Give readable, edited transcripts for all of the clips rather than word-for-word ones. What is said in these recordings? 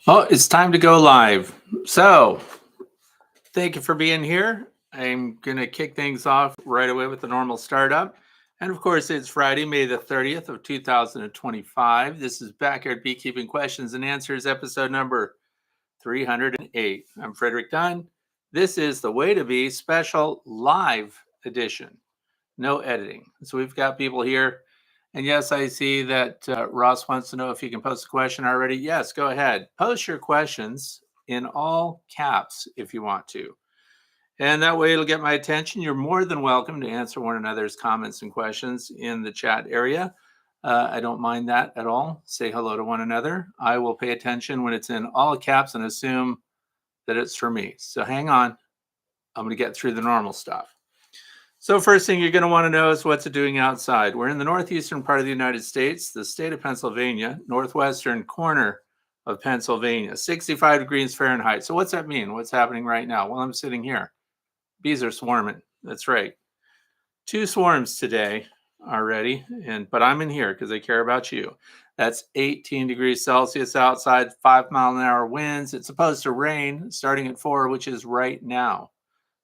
Well, it's time to go live. So, thank you for being here. I'm going to kick things off right away with the normal startup. And of course, it's Friday, May the 30th of 2025. This is Backyard Beekeeping Questions and Answers, episode number 308. I'm Frederick Dunn. This is the Way to Bee special live edition. No editing. So we've got people here. And yes, I see that Ross wants to know if you can post a question already. Yes, go ahead. Post your questions in all caps if you want to. And that way it'll get my attention. You're more than welcome to answer one another's comments and questions in the chat area. I don't mind that at all. Say hello to one another. I will pay attention when it's in all caps and assume that it's for me. So hang on. I'm going to get through the normal stuff. So first thing you're going to want to know is what's it doing outside. We're in the northeastern part of the United States, the state of Pennsylvania, northwestern corner of Pennsylvania, 65 degrees Fahrenheit. So what's that mean? What's happening right now? Well, I'm sitting here. Bees are swarming. That's right. 2 swarms today already, but I'm in here because I care about you. That's 18 degrees Celsius outside, 5-mile-an-hour winds. It's supposed to rain starting at 4, which is right now.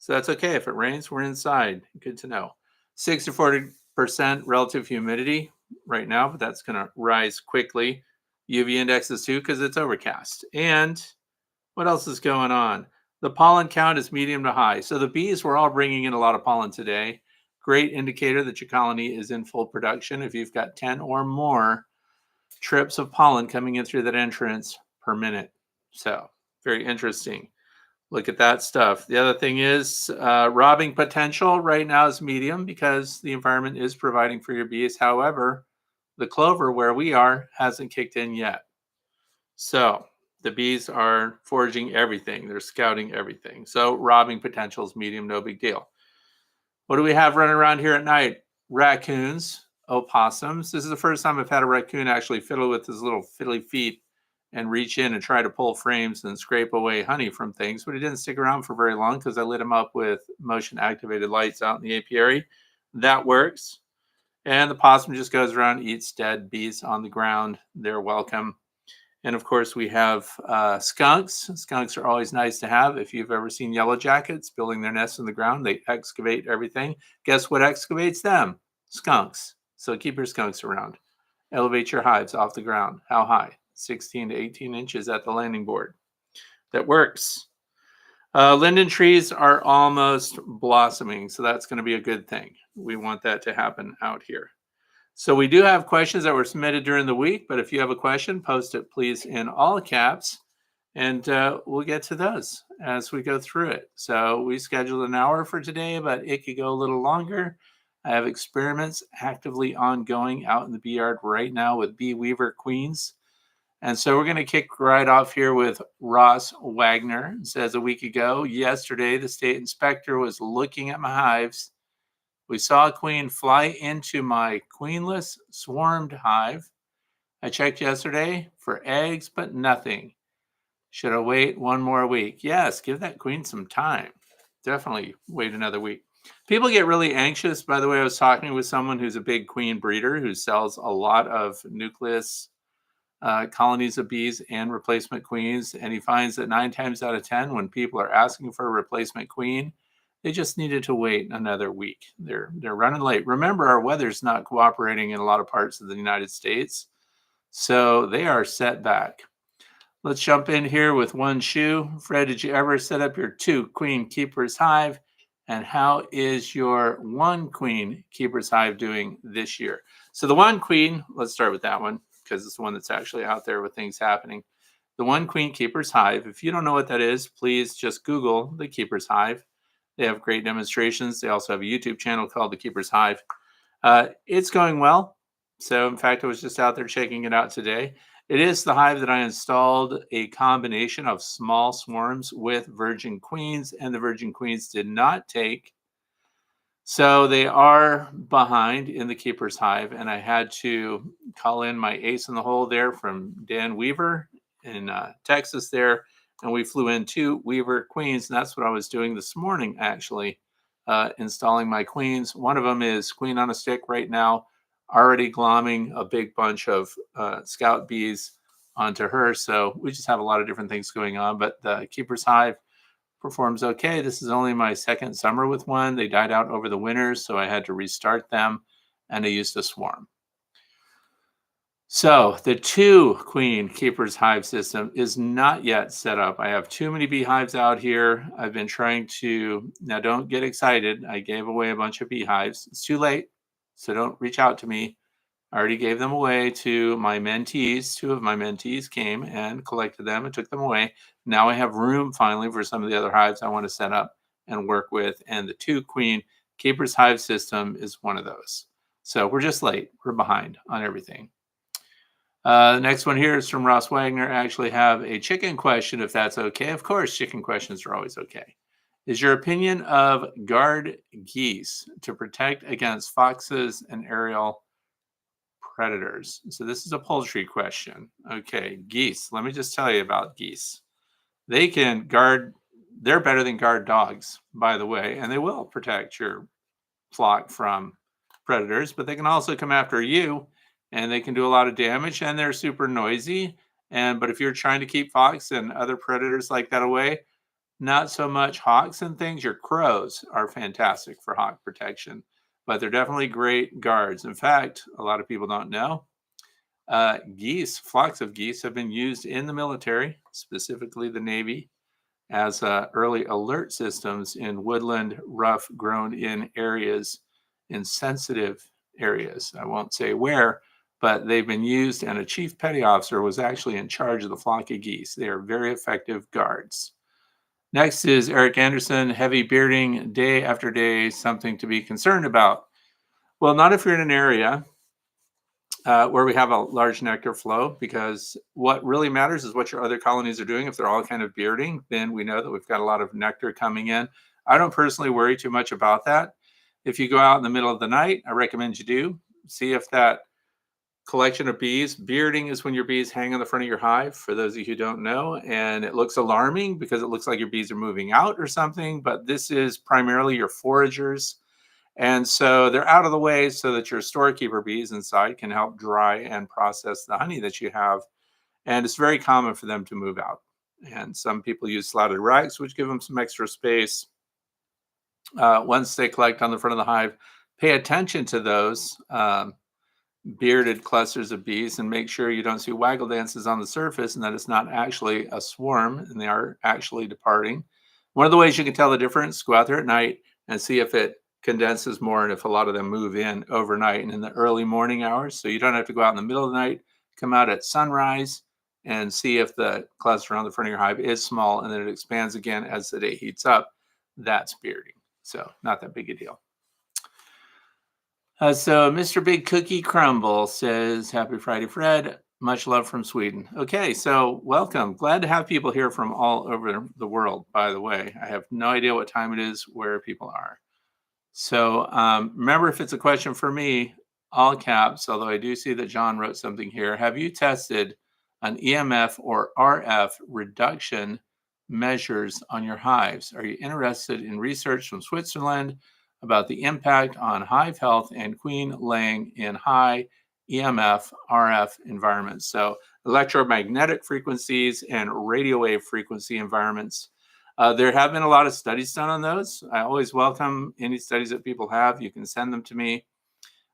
So that's okay. If it rains, we're inside. Good to know. 60-40% relative humidity right now, but that's going to rise quickly. UV index is 2 because it's overcast. And what else is going on? The pollen count is medium to high. So the bees were all bringing in a lot of pollen today. Great indicator that your colony is in full production if you've got 10 or more trips of pollen coming in through that entrance per minute. So very interesting. Look at that stuff. The other thing is robbing potential right now is medium because the environment is providing for your bees. However, the clover where we are hasn't kicked in yet. So the bees are foraging everything. They're scouting everything. So robbing potential is medium, no big deal. What do we have running around here at night? Raccoons, opossums. This is the first time I've had a raccoon actually fiddle with his little fiddly feet and reach in and try to pull frames and scrape away honey from things, but he didn't stick around for very long because I lit him up with motion activated lights out in the apiary. That works. And the possum just goes around, eats dead bees on the ground. They're welcome. And of course, we have skunks. Skunks are always nice to have. If you've ever seen yellow jackets building their nests in the ground, they excavate everything. Guess what excavates them? Skunks. So keep your skunks around. Elevate your hives off the ground. How high? 16 to 18 inches at the landing board. That works. Linden trees are almost blossoming, so that's going to be a good thing. We want that to happen out here. So we do have questions that were submitted during the week, but if you have a question, post it please in all caps, and we'll get to those as we go through it. So we scheduled an hour for today, but it could go a little longer. I have experiments actively ongoing out in the bee yard right now with bee weaver queens. And so we're going to kick right off here with Ross Wagner. It says a week ago, yesterday, the state inspector was looking at my hives. We saw a queen fly into my queenless swarmed hive. I checked yesterday for eggs, but nothing. Should I wait one more week? Yes, give that queen some time. Definitely wait another week. People get really anxious. By the way, I was talking with someone who's a big queen breeder who sells a lot of nucleus colonies of bees and replacement queens. And he finds that 9 times out of 10, when people are asking for a replacement queen, they just needed to wait another week. They're running late. Remember, our weather's not cooperating in a lot of parts of the United States, so they are set back. Let's jump in here with one shoe. Fred, did you ever set up your 2 queen keepers hive? And how is your 1 queen keepers hive doing this year? So the 1 queen, let's start with that one because it's the one that's actually out there with things happening. The 1 queen keepers hive, if you don't know what that is, please just Google the keepers hive. They have great demonstrations. They also have a YouTube channel called The Keeper's Hive. It's going well. So, in fact, I was just out there checking it out today. It is the hive that I installed a combination of small swarms with virgin queens, and the virgin queens did not take. So they are behind in the keeper's hive, and I had to call in my ace in the hole there from Dan Weaver in Texas there, and we flew in 2 Weaver queens, and that's what I was doing this morning, actually, installing my queens. One of them is queen on a stick right now, already glomming a big bunch of scout bees onto her. So we just have a lot of different things going on, but the Keeper's Hive performs okay. This is only my second summer with one. They died out over the winters, so I had to restart them, and I used a swarm. So the 2-queen Keeper's Hive system is not yet set up. I have too many beehives out here. I've been trying to, now don't get excited. I gave away a bunch of beehives. It's too late, so don't reach out to me. I already gave them away to my mentees. 2 of my mentees came and collected them and took them away. Now I have room finally for some of the other hives I want to set up and work with. And the 2-queen Keeper's Hive system is one of those. So we're just late. We're behind on everything. The next one here is from Ross Wagner. I actually have a chicken question, if that's okay. Of course, chicken questions are always okay. Is your opinion of guard geese to protect against foxes and aerial predators? So this is a poultry question. Okay, geese. Let me just tell you about geese. They can guard, they're better than guard dogs, by the way, and they will protect your flock from predators, but they can also come after you and they can do a lot of damage and they're super noisy. But if you're trying to keep fox and other predators like that away, not so much hawks and things. Your crows are fantastic for hawk protection, but they're definitely great guards. In fact, a lot of people don't know, geese, flocks of geese have been used in the military, specifically the Navy, as early alert systems in woodland, rough, grown-in areas, in sensitive areas. I won't say where, but they've been used, and a chief petty officer was actually in charge of the flock of geese. They are very effective guards. Next is Eric Anderson, heavy bearding day after day, something to be concerned about. Well, not if you're in an area where we have a large nectar flow, because what really matters is what your other colonies are doing. If they're all kind of bearding, then we know that we've got a lot of nectar coming in. I don't personally worry too much about that. If you go out in the middle of the night, I recommend you do. See if that collection of bees, bearding is when your bees hang on the front of your hive, for those of you who don't know, and it looks alarming because it looks like your bees are moving out or something, but this is primarily your foragers. And so they're out of the way so that your storekeeper bees inside can help dry and process the honey that you have. And it's very common for them to move out. And some people use slatted rags, which give them some extra space. Once they collect on the front of the hive, pay attention to those bearded clusters of bees and make sure you don't see waggle dances on the surface and that it's not actually a swarm and they are actually departing. One of the ways you can tell the difference, go out there at night and see if it condenses more and if a lot of them move in overnight and in the early morning hours. So you don't have to go out in the middle of the night, come out at sunrise and see if the cluster on the front of your hive is small and then it expands again as the day heats up. That's bearding. So not that big a deal. So Mr. Big Cookie Crumble says, Happy Friday, Fred. Much love from Sweden. Okay, so welcome. Glad to have people here from all over the world, by the way. I have no idea what time it is, where people are. So remember, if it's a question for me, all caps, although I do see that John wrote something here. Have you tested an EMF or RF reduction measures on your hives? Are you interested in research from Switzerland about the impact on hive health and queen laying in high EMF RF environments? So electromagnetic frequencies and radio wave frequency environments. There have been a lot of studies done on those. I always welcome any studies that people have. You can send them to me.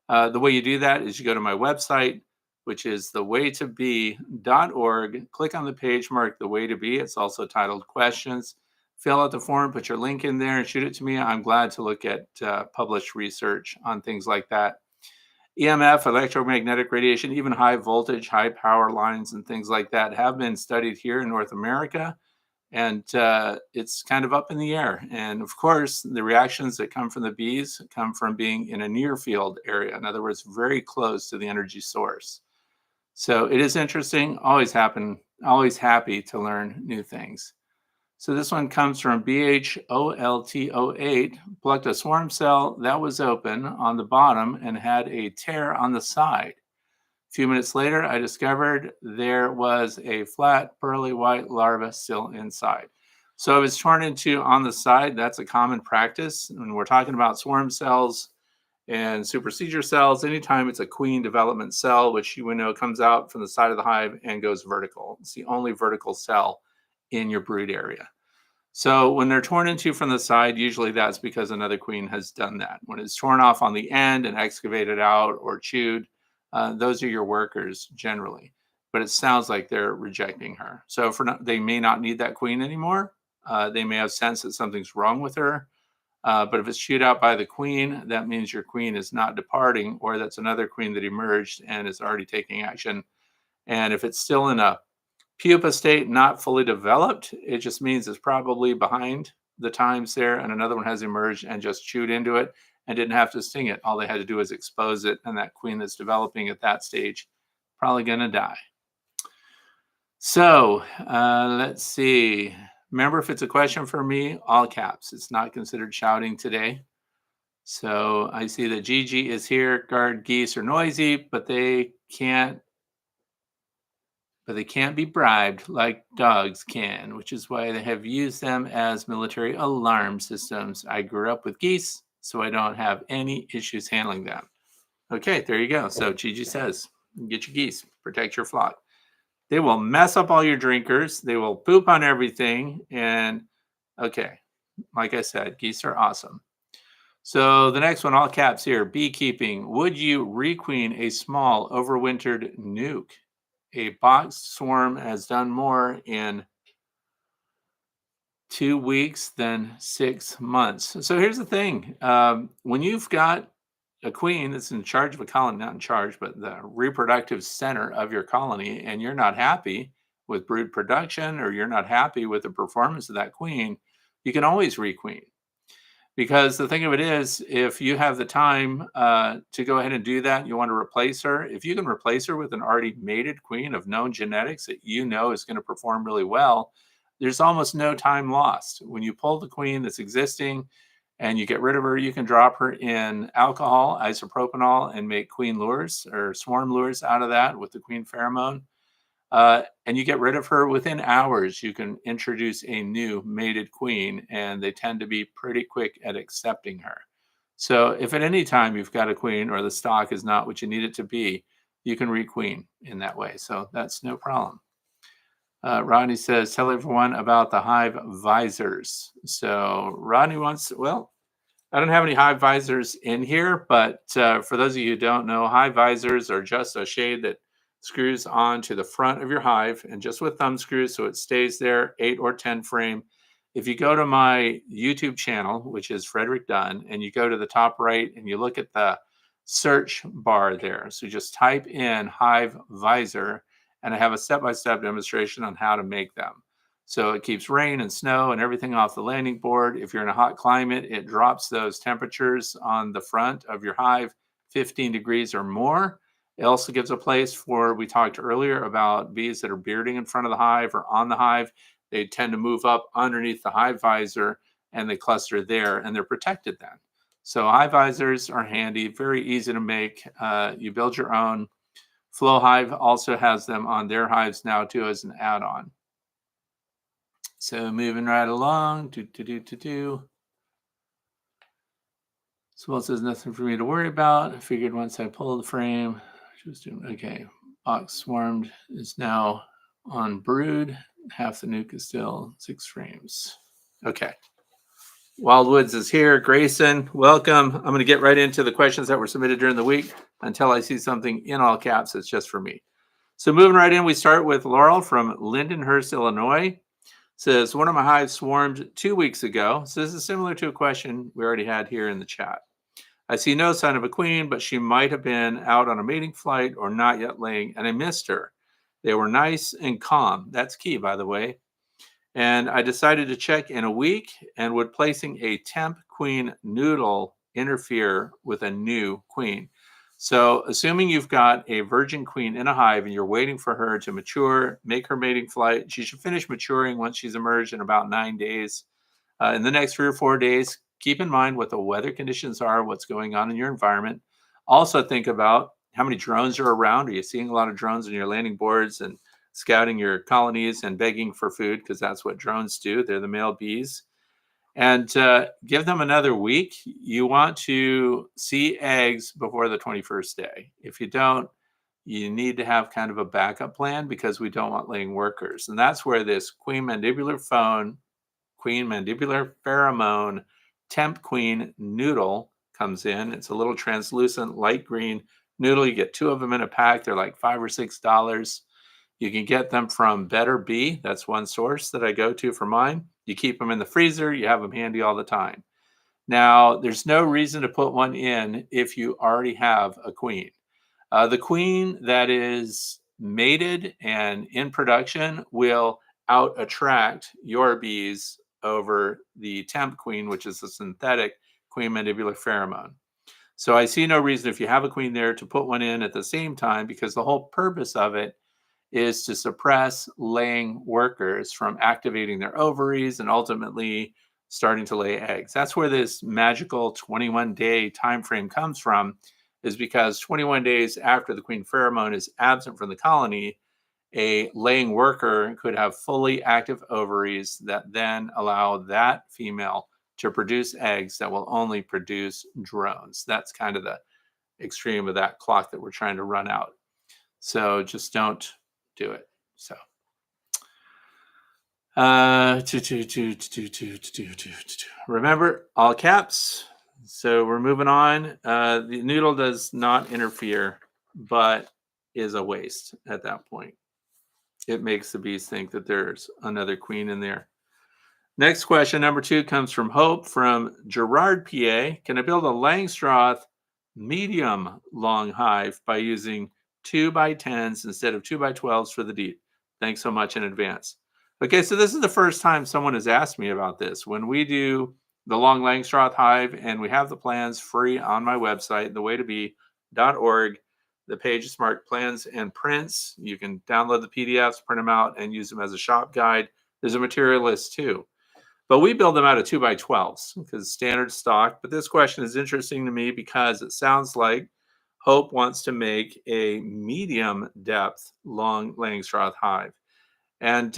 The way you do that is you go to my website, which is thewaytobee.org. Click on the page marked The Way to Bee. It's also titled Questions. Fill out the form, put your link in there and shoot it to me. I'm glad to look at published research on things like that. EMF, electromagnetic radiation, even high voltage, high power lines and things like that have been studied here in North America. And it's kind of up in the air. And of course, the reactions that come from the bees come from being in a near field area. In other words, very close to the energy source. So it is interesting, always happy to learn new things. So this one comes from BHOLT08, plucked a swarm cell that was open on the bottom and had a tear on the side. A few minutes later, I discovered there was a flat, pearly white larva still inside. So if it's torn into on the side, that's a common practice. When we're talking about swarm cells And supersedure cells, anytime it's a queen development cell, which you know comes out from the side of the hive and goes vertical. It's the only vertical cell in your brood area. So when they're torn into from the side, usually that's because another queen has done that. When it's torn off on the end and excavated out or chewed, those are your workers generally. But it sounds like they're rejecting her. So they may not need that queen anymore. They may have sensed that something's wrong with her. But if it's chewed out by the queen, that means your queen is not departing, or that's another queen that emerged and is already taking action. And if it's still in a pupa state, not fully developed, it just means it's probably behind the times there, and another one has emerged and just chewed into it and didn't have to sting it. All they had to do is expose it, and that queen that's developing at that stage probably going to die. So let's see. Remember, if it's a question for me, all caps. It's not considered shouting today. So I see that Gigi is here. Guard geese are noisy, but they can't be bribed like dogs can, which is why they have used them as military alarm systems. I grew up with geese, so I don't have any issues handling them. Okay, there you go. So Gigi says, get your geese, protect your flock. They will mess up all your drinkers. They will poop on everything. And okay, like I said, geese are awesome. So the next one, all caps here, beekeeping. Would you requeen a small overwintered nuke? A boxed swarm has done more in 2 weeks than 6 months. So here's the thing. When you've got a queen that's in charge of a colony, not in charge, but the reproductive center of your colony, and you're not happy with brood production, or you're not happy with the performance of that queen, you can always requeen. Because the thing of it is, if you have the time to go ahead and do that, you want to replace her. If you can replace her with an already mated queen of known genetics that you know is going to perform really well, there's almost no time lost. When you pull the queen that's existing and you get rid of her, you can drop her in alcohol, isopropanol, and make queen lures or swarm lures out of that with the queen pheromone. And you get rid of her within hours. You can introduce a new mated queen, and they tend to be pretty quick at accepting her. So if at any time you've got a queen or the stock is not what you need it to be, you can requeen in that way. So that's no problem. Rodney says, tell everyone about the hive visors. So Rodney wants, well, I don't have any hive visors in here, but for those of you who don't know, hive visors are just a shade that screws onto the front of your hive, and just with thumb screws, so it stays there, 8 or 10 frame. If you go to my YouTube channel, which is Frederick Dunn, and you go to the top right and you look at the search bar there, so just type in hive visor, and I have a step-by-step demonstration on how to make them. So it keeps rain and snow and everything off the landing board. If you're in a hot climate, it drops those temperatures on the front of your hive 15 degrees or more. It also gives a place for, we talked earlier about bees that are bearding in front of the hive or on the hive. They tend to move up underneath the hive visor and they cluster there, and they're protected then. So hive visors are handy, very easy to make. You build your own. Flow Hive also has them on their hives now too as an add-on. So moving right along. So says nothing for me to worry about. I figured once I pull the frame, okay. Box swarmed is now on brood. Half the nuke is still 6 frames. Okay. Wildwoods is here. Grayson, welcome. I'm going to get right into the questions that were submitted during the week until I see something in all caps that's just for me. So moving right in, we start with Laurel from Lindenhurst, Illinois. Says, one of my hives swarmed 2 weeks ago. So this is similar to a question we already had here in the chat. I see no sign of a queen, but she might have been out on a mating flight or not yet laying, and I missed her. They were nice and calm. That's key, by the way. And I decided to check in a week, and would placing a temp queen noodle interfere with a new queen? So assuming you've got a virgin queen in a hive and you're waiting for her to mature, make her mating flight, she should finish maturing once she's emerged in about 9 days. In the next 3 or 4 days, keep in mind what the weather conditions are, what's going on in your environment. Also think about how many drones are around. Are you seeing a lot of drones on your landing boards and scouting your colonies and begging for food? Because that's what drones do. They're the male bees. And give them another week. You want to see eggs before the 21st day. If you don't, you need to have kind of a backup plan because we don't want laying workers. And that's where this queen mandibular pheromone temp queen noodle comes in. It's a little translucent light green noodle. You get 2 of them in a pack. They're like $5 or $6. You can get them from Better Bee. That's one source that I go to for mine. You keep them in the freezer. You have them handy all the time. Now, there's no reason to put one in if you already have a queen. The queen that is mated and in production will out attract your bees over the temp queen, which is a synthetic queen mandibular pheromone. So I see no reason if you have a queen there to put one in at the same time, because the whole purpose of it is to suppress laying workers from activating their ovaries and ultimately starting to lay eggs. That's where this magical 21-day time frame comes from, is because 21 days after the queen pheromone is absent from the colony, a laying worker could have fully active ovaries that then allow that female to produce eggs that will only produce drones. That's kind of the extreme of that clock that we're trying to run out. So just don't do it. So remember, all caps. So we're moving on. The noodle does not interfere, but is a waste at that point. It makes the bees think that there's another queen in there. Next question, number 2, comes from Hope from Gerard, PA. Can I build a Langstroth medium long hive by using 2x10s instead of 2x12s for the deep? Thanks so much in advance. Okay, so this is the first time someone has asked me about this. When we do the long Langstroth hive, and we have the plans free on my website, thewaytobe.org. The page is marked plans and prints. You can download the PDFs, print them out, and use them as a shop guide. There's a material list too. But we build them out of 2x12s because standard stock. But this question is interesting to me because it sounds like Hope wants to make a medium depth long Langstroth hive. And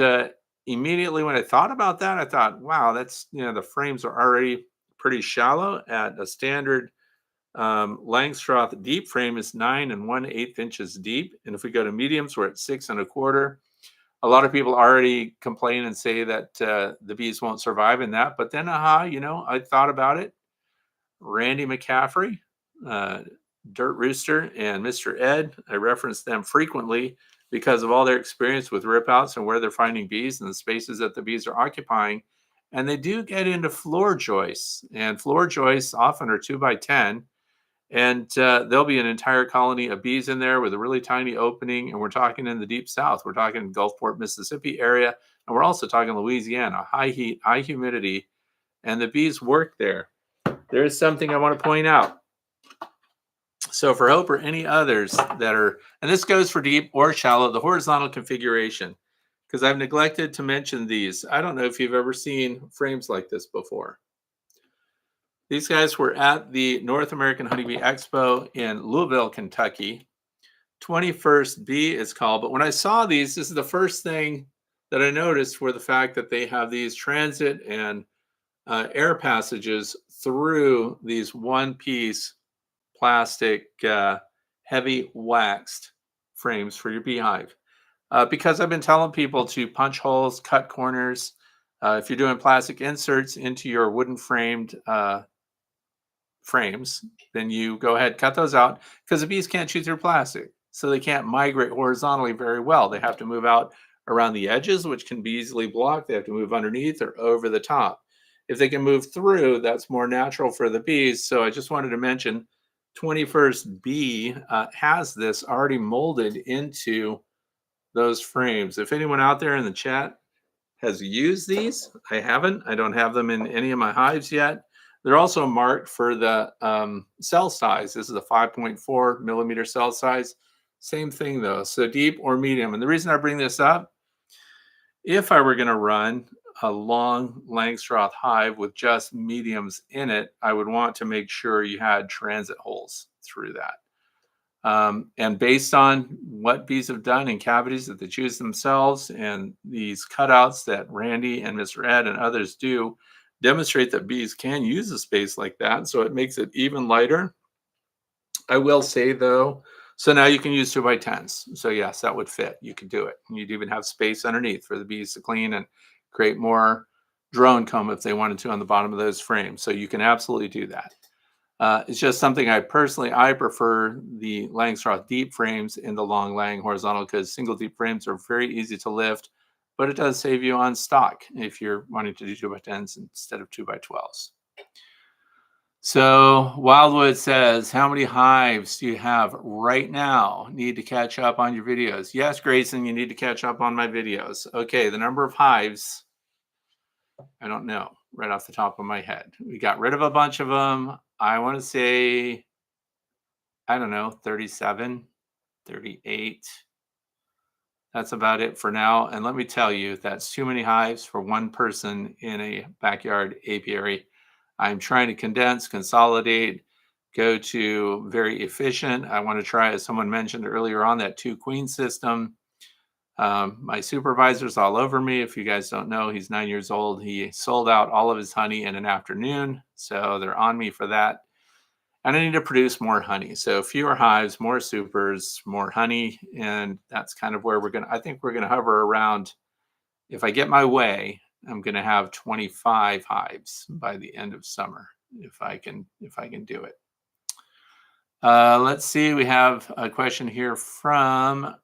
immediately when I thought about that, I thought, wow, that's, the frames are already pretty shallow. At a standard Langstroth deep frame is 9 1/8 inches deep. And if we go to mediums, we're at 6 1/4. A lot of people already complain and say that the bees won't survive in that. But then, I thought about it. Randy McCaffrey, Dirt Rooster, and Mr. Ed, I reference them frequently because of all their experience with ripouts and where they're finding bees and the spaces that the bees are occupying. And they do get into floor joists. And floor joists often are 2x10. And there'll be an entire colony of bees in there with a really tiny opening. And we're talking in the deep south. We're talking Gulfport, Mississippi area. And we're also talking Louisiana, high heat, high humidity. And the bees work there. There is something I want to point out. So for Hope or any others that are, and this goes for deep or shallow, the horizontal configuration, because I've neglected to mention these. I don't know if you've ever seen frames like this before. These guys were at the North American Honeybee Expo in Louisville, Kentucky. 21st Bee is called. But when I saw these, this is the first thing that I noticed were the fact that they have these transit and air passages through these one-piece plastic heavy waxed frames for your beehive. Because I've been telling people to punch holes, cut corners. If you're doing plastic inserts into your wooden framed frames, then you go ahead, cut those out, because the bees can't chew through plastic. So they can't migrate horizontally very well. They have to move out around the edges, which can be easily blocked. They have to move underneath or over the top. If they can move through, that's more natural for the bees. So I just wanted to mention 21st Bee has this already molded into those frames. If anyone out there in the chat has used these, I haven't. I don't have them in any of my hives yet. They're also marked for the cell size. This is a 5.4 millimeter cell size. Same thing though, so deep or medium. And the reason I bring this up, if I were going to run a long Langstroth hive with just mediums in it, I would want to make sure you had transit holes through that. And based on what bees have done in cavities that they choose themselves and these cutouts that Randy and Mr. Ed and others do, demonstrate that bees can use a space like that. So it makes it even lighter. I will say though, so now you can use 2x10s. So yes, that would fit. You could do it. You'd even have space underneath for the bees to clean and create more drone comb if they wanted to on the bottom of those frames. So you can absolutely do that. It's just something I prefer the Langstroth deep frames in the long Lang horizontal because single deep frames are very easy to lift, but it does save you on stock if you're wanting to do 2x10s instead of 2x12s. So Wildwood says, how many hives do you have right now? Need to catch up on your videos. Yes, Grayson, you need to catch up on my videos. Okay, the number of hives, I don't know right off the top of my head. We got rid of a bunch of them. I want to say, I don't know, 37, 38. That's about it for now. And let me tell you, that's too many hives for one person in a backyard apiary. I'm trying to condense, consolidate, go to very efficient. I want to try, as someone mentioned earlier on, that 2-queen system. My supervisor's all over me. If you guys don't know, he's 9 years old. He sold out all of his honey in an afternoon. So they're on me for that. And I need to produce more honey. So fewer hives, more supers, more honey. And that's kind of where I think we're going to hover around. If I get my way, I'm going to have 25 hives by the end of summer, if I can do it. Let's see. We have a question here from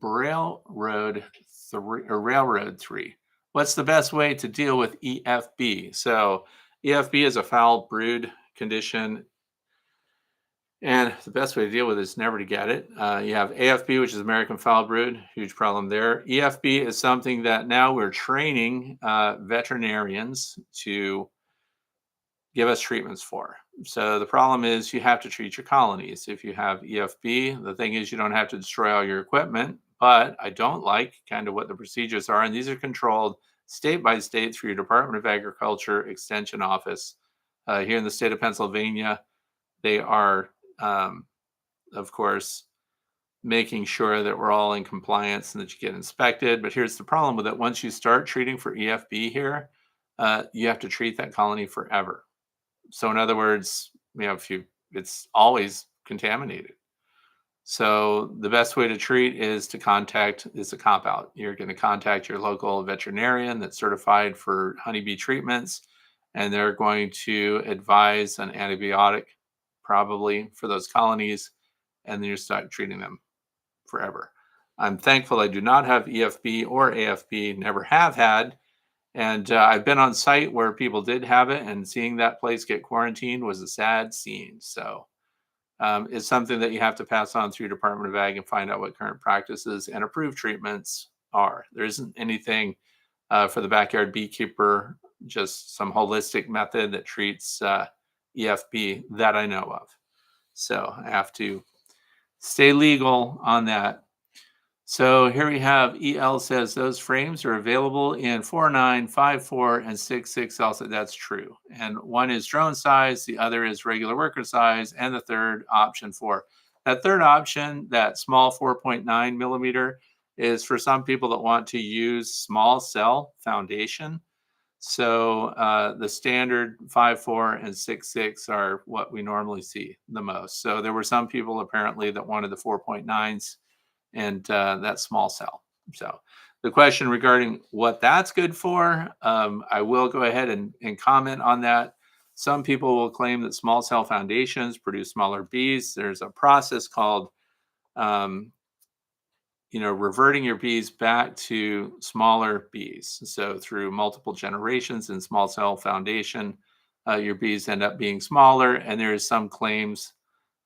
Railroad 3. What's the best way to deal with EFB? So EFB is a foul brood condition. And the best way to deal with it is never to get it. You have AFB, which is American foul brood, huge problem there. EFB is something that now we're training veterinarians to give us treatments for. So the problem is you have to treat your colonies. If you have EFB, the thing is you don't have to destroy all your equipment, but I don't like kind of what the procedures are. And these are controlled state by state through your Department of Agriculture Extension Office. Here in the state of Pennsylvania, they are of course, making sure that we're all in compliance and that you get inspected. But here's the problem with it. Once you start treating for EFB here, you have to treat that colony forever. So in other words, it's always contaminated. So the best way to treat is a cop out. You're going to contact your local veterinarian that's certified for honeybee treatments, and they're going to advise an antibiotic probably for those colonies, and then you start treating them forever. I'm thankful I do not have EFB or AFB, never have had. And I've been on site where people did have it, and seeing that place get quarantined was a sad scene. So it's something that you have to pass on through Department of Ag and find out what current practices and approved treatments are. There isn't anything for the backyard beekeeper, just some holistic method that treats EFB that I know of. So I have to stay legal on that. So here we have EL says those frames are available in 4.9, 5.4, and 6.6 also. That's true. And one is drone size, the other is regular worker size, and the third option 4. That third option, that small 4.9 millimeter, is for some people that want to use small cell foundation. So the standard 5.4 and 6.6 are what we normally see the most. So there were some people apparently that wanted the 4.9s and that small cell. So the question regarding what that's good for, I will go ahead and comment on that. Some people will claim that small cell foundations produce smaller bees. There's a process called reverting your bees back to smaller bees. So through multiple generations in small cell foundation, your bees end up being smaller. And there's some claims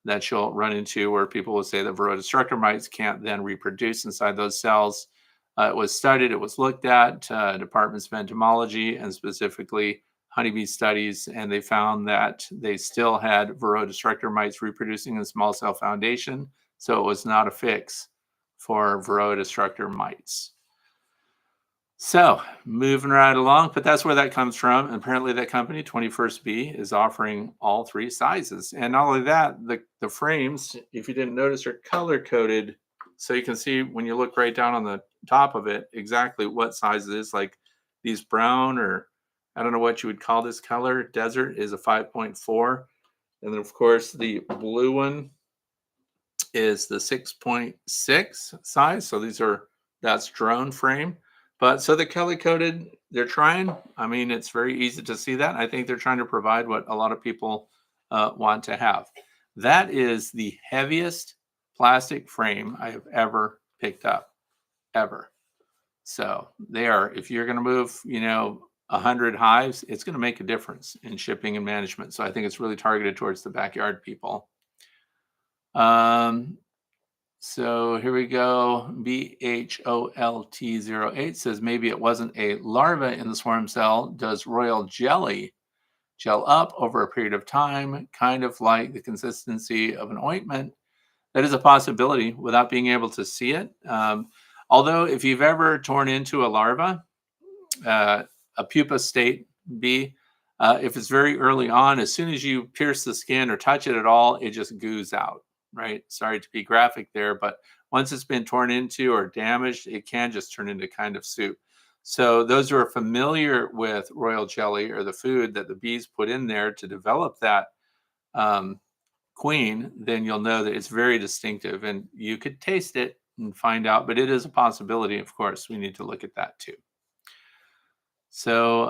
that you'll run into where people will say that Varroa destructor mites can't then reproduce inside those cells. It was studied, it was looked at, departments of entomology and specifically honeybee studies, and they found that they still had Varroa destructor mites reproducing in small cell foundation. So it was not a fix for Varroa destructor mites. So moving right along, but that's where that comes from. And apparently that company, 21st Bee, is offering all 3 sizes. And not only that, the frames, if you didn't notice, are color coded. So you can see when you look right down on the top of it, exactly what size it is. Like these brown are I don't know what you would call this color. Desert is a 5.4. And then, of course, the blue one is the 6.6 size. So that's drone frame. But so the Kelly coated, they're trying. I mean, it's very easy to see that. I think they're trying to provide what a lot of people want to have. That is the heaviest plastic frame I have ever picked up, ever. So they are, if you're going to move, 100 hives, it's going to make a difference in shipping and management. So I think it's really targeted towards the backyard people. So here we go. BHOLT08 says maybe it wasn't a larva in the swarm cell. Does royal jelly gel up over a period of time, kind of like the consistency of an ointment? That is a possibility without being able to see it. Although if you've ever torn into a larva, a pupa state bee, if it's very early on, as soon as you pierce the skin or touch it at all, it just goos out, right? Sorry to be graphic there, but once it's been torn into or damaged, it can just turn into kind of soup. So those who are familiar with royal jelly or the food that the bees put in there to develop that queen, then you'll know that it's very distinctive and you could taste it and find out, but it is a possibility. Of course, we need to look at that too. So,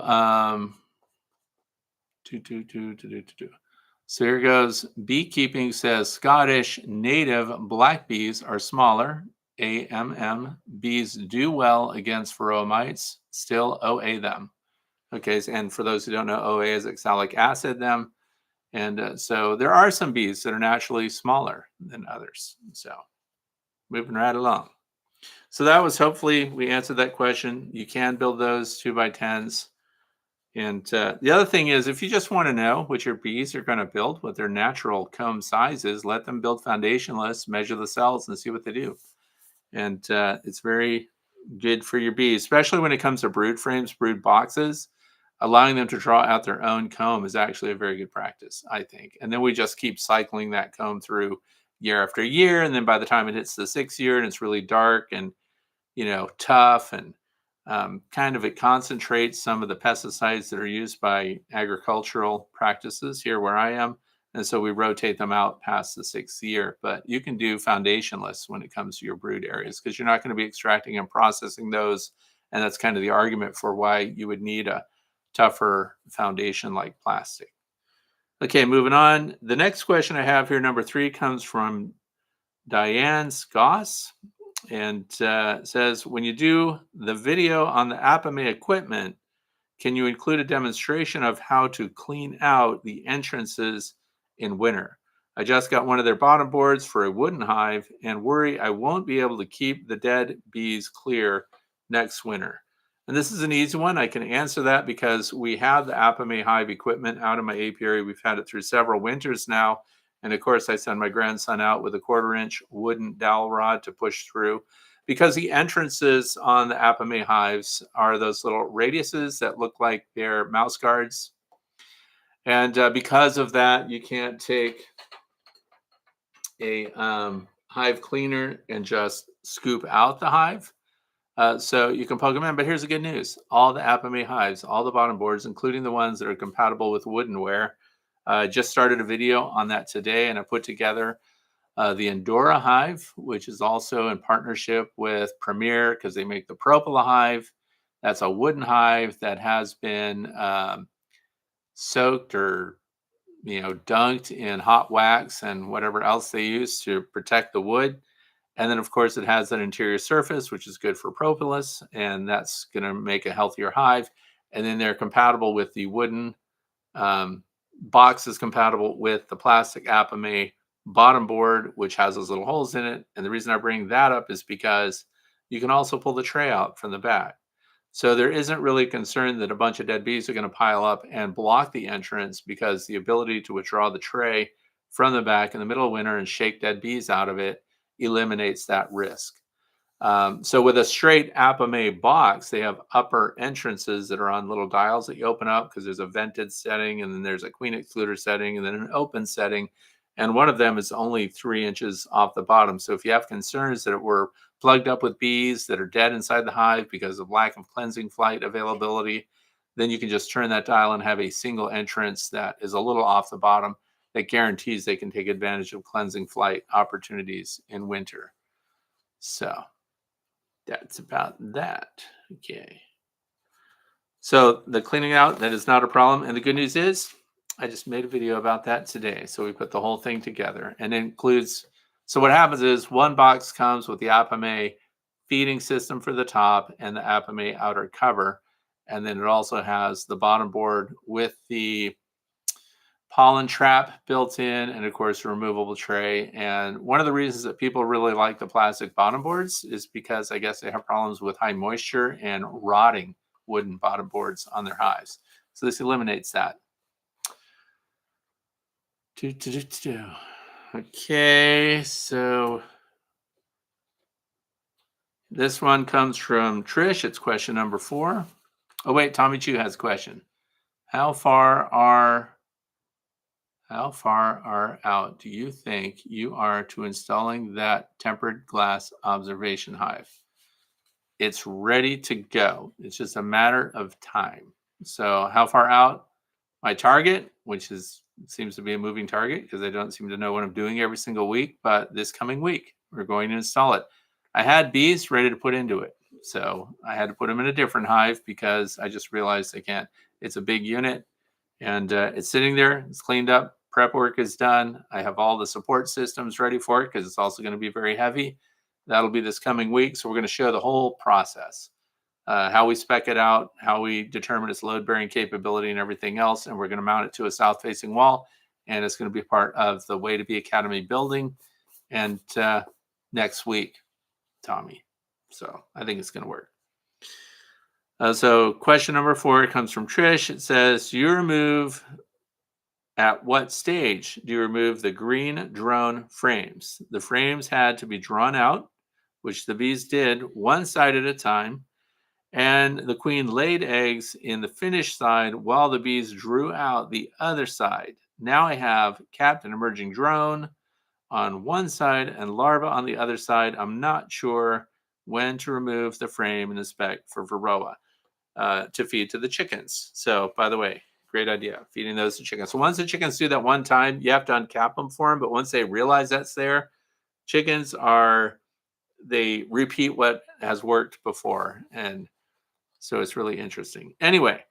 so here goes. Beekeeping says Scottish native black bees are smaller. AMM. Bees do well against varroa mites. Still OA them. Okay, and for those who don't know, OA is oxalic acid them. And so there are some bees that are naturally smaller than others. So moving right along. So that was, hopefully we answered that question. You can build those 2x10s. And the other thing is, if you just want to know what your bees are going to build, what their natural comb size is, let them build foundation lists, measure the cells, and see what they do. And it's very good for your bees, especially when it comes to brood frames, brood boxes. Allowing them to draw out their own comb is actually a very good practice, I think. And then we just keep cycling that comb through year after year. And then by the time it hits the 6th year and it's really dark and, tough and kind of, it concentrates some of the pesticides that are used by agricultural practices here where I am. And so we rotate them out past the 6th year. But you can do foundation lists when it comes to your brood areas because you're not going to be extracting and processing those. And that's kind of the argument for why you would need a tougher foundation like plastic. Okay, moving on. The next question I have here, number 3, comes from Diane Scoss and says, when you do the video on the Apame equipment, can you include a demonstration of how to clean out the entrances in winter? I just got one of their bottom boards for a wooden hive and worry I won't be able to keep the dead bees clear next winter. And this is an easy one. I can answer that because we have the Apame hive equipment out in my apiary. We've had it through several winters now. And of course, I send my grandson out with a 1/4-inch wooden dowel rod to push through because the entrances on the Apame hives are those little radiuses that look like they're mouse guards. And because of that, you can't take a hive cleaner and just scoop out the hive. So you can poke them in, but here's the good news. All the Apame hives, all the bottom boards, including the ones that are compatible with woodenware, just started a video on that today, and I put together the Endora hive, which is also in partnership with Premier because they make the Propola hive. That's a wooden hive that has been soaked or dunked in hot wax and whatever else they use to protect the wood. And then, of course, it has that interior surface, which is good for propolis, and that's going to make a healthier hive. And then they're compatible with the wooden box is compatible with the plastic Apame bottom board, which has those little holes in it. And the reason I bring that up is because you can also pull the tray out from the back. So there isn't really a concern that a bunch of dead bees are going to pile up and block the entrance because the ability to withdraw the tray from the back in the middle of winter and shake dead bees out of it eliminates that risk. So with a straight Apame box, they have upper entrances that are on little dials that you open up because there's a vented setting and then there's a queen excluder setting and then an open setting. And one of them is only 3 inches off the bottom. So if you have concerns that it were plugged up with bees that are dead inside the hive because of lack of cleansing flight availability, then you can just turn that dial and have a single entrance that is a little off the bottom that guarantees they can take advantage of cleansing flight opportunities in winter. So that's about that. Okay. So the cleaning out, that is not a problem. And the good news is I just made a video about that today. So we put the whole thing together, and it includes, so what happens is one box comes with the Apame feeding system for the top and the Apame outer cover. And then it also has the bottom board with the pollen trap built in, and of course a removable tray. And one of the reasons that people really like the plastic bottom boards is because I guess they have problems with high moisture and rotting wooden bottom boards on their hives. So this eliminates that. Okay, so this one comes from Trish. It's question number 4. Oh wait, Tommy Chu has a question. How far out do you think you are to installing that tempered glass observation hive? It's ready to go. It's just a matter of time. So how far out? My target, which seems to be a moving target because I don't seem to know what I'm doing every single week, but this coming week, we're going to install it. I had bees ready to put into it. So I had to put them in a different hive because I just realized I can't. It's a big unit, and it's sitting there. It's cleaned up. Prep work is done. I have all the support systems ready for it because it's also going to be very heavy. That'll be this coming week. So we're going to show the whole process, how we spec it out, how we determine its load bearing capability and everything else. And we're going to mount it to a south facing wall. And it's going to be part of the Way to Bee Academy building. And next week, Tommy. So I think it's going to work. So question number 4 comes from Trish. It says, at what stage do you remove the green drone frames? The frames had to be drawn out, which the bees did one side at a time. And the queen laid eggs in the finished side while the bees drew out the other side. Now I have capped and emerging drone on one side and larva on the other side. I'm not sure when to remove the frame and inspect for varroa to feed to the chickens. So, by the way, great idea, feeding those to chickens. So once the chickens do that one time, you have to uncap them for them. But once they realize that's there, chickens they repeat what has worked before. And so it's really interesting. Anyway,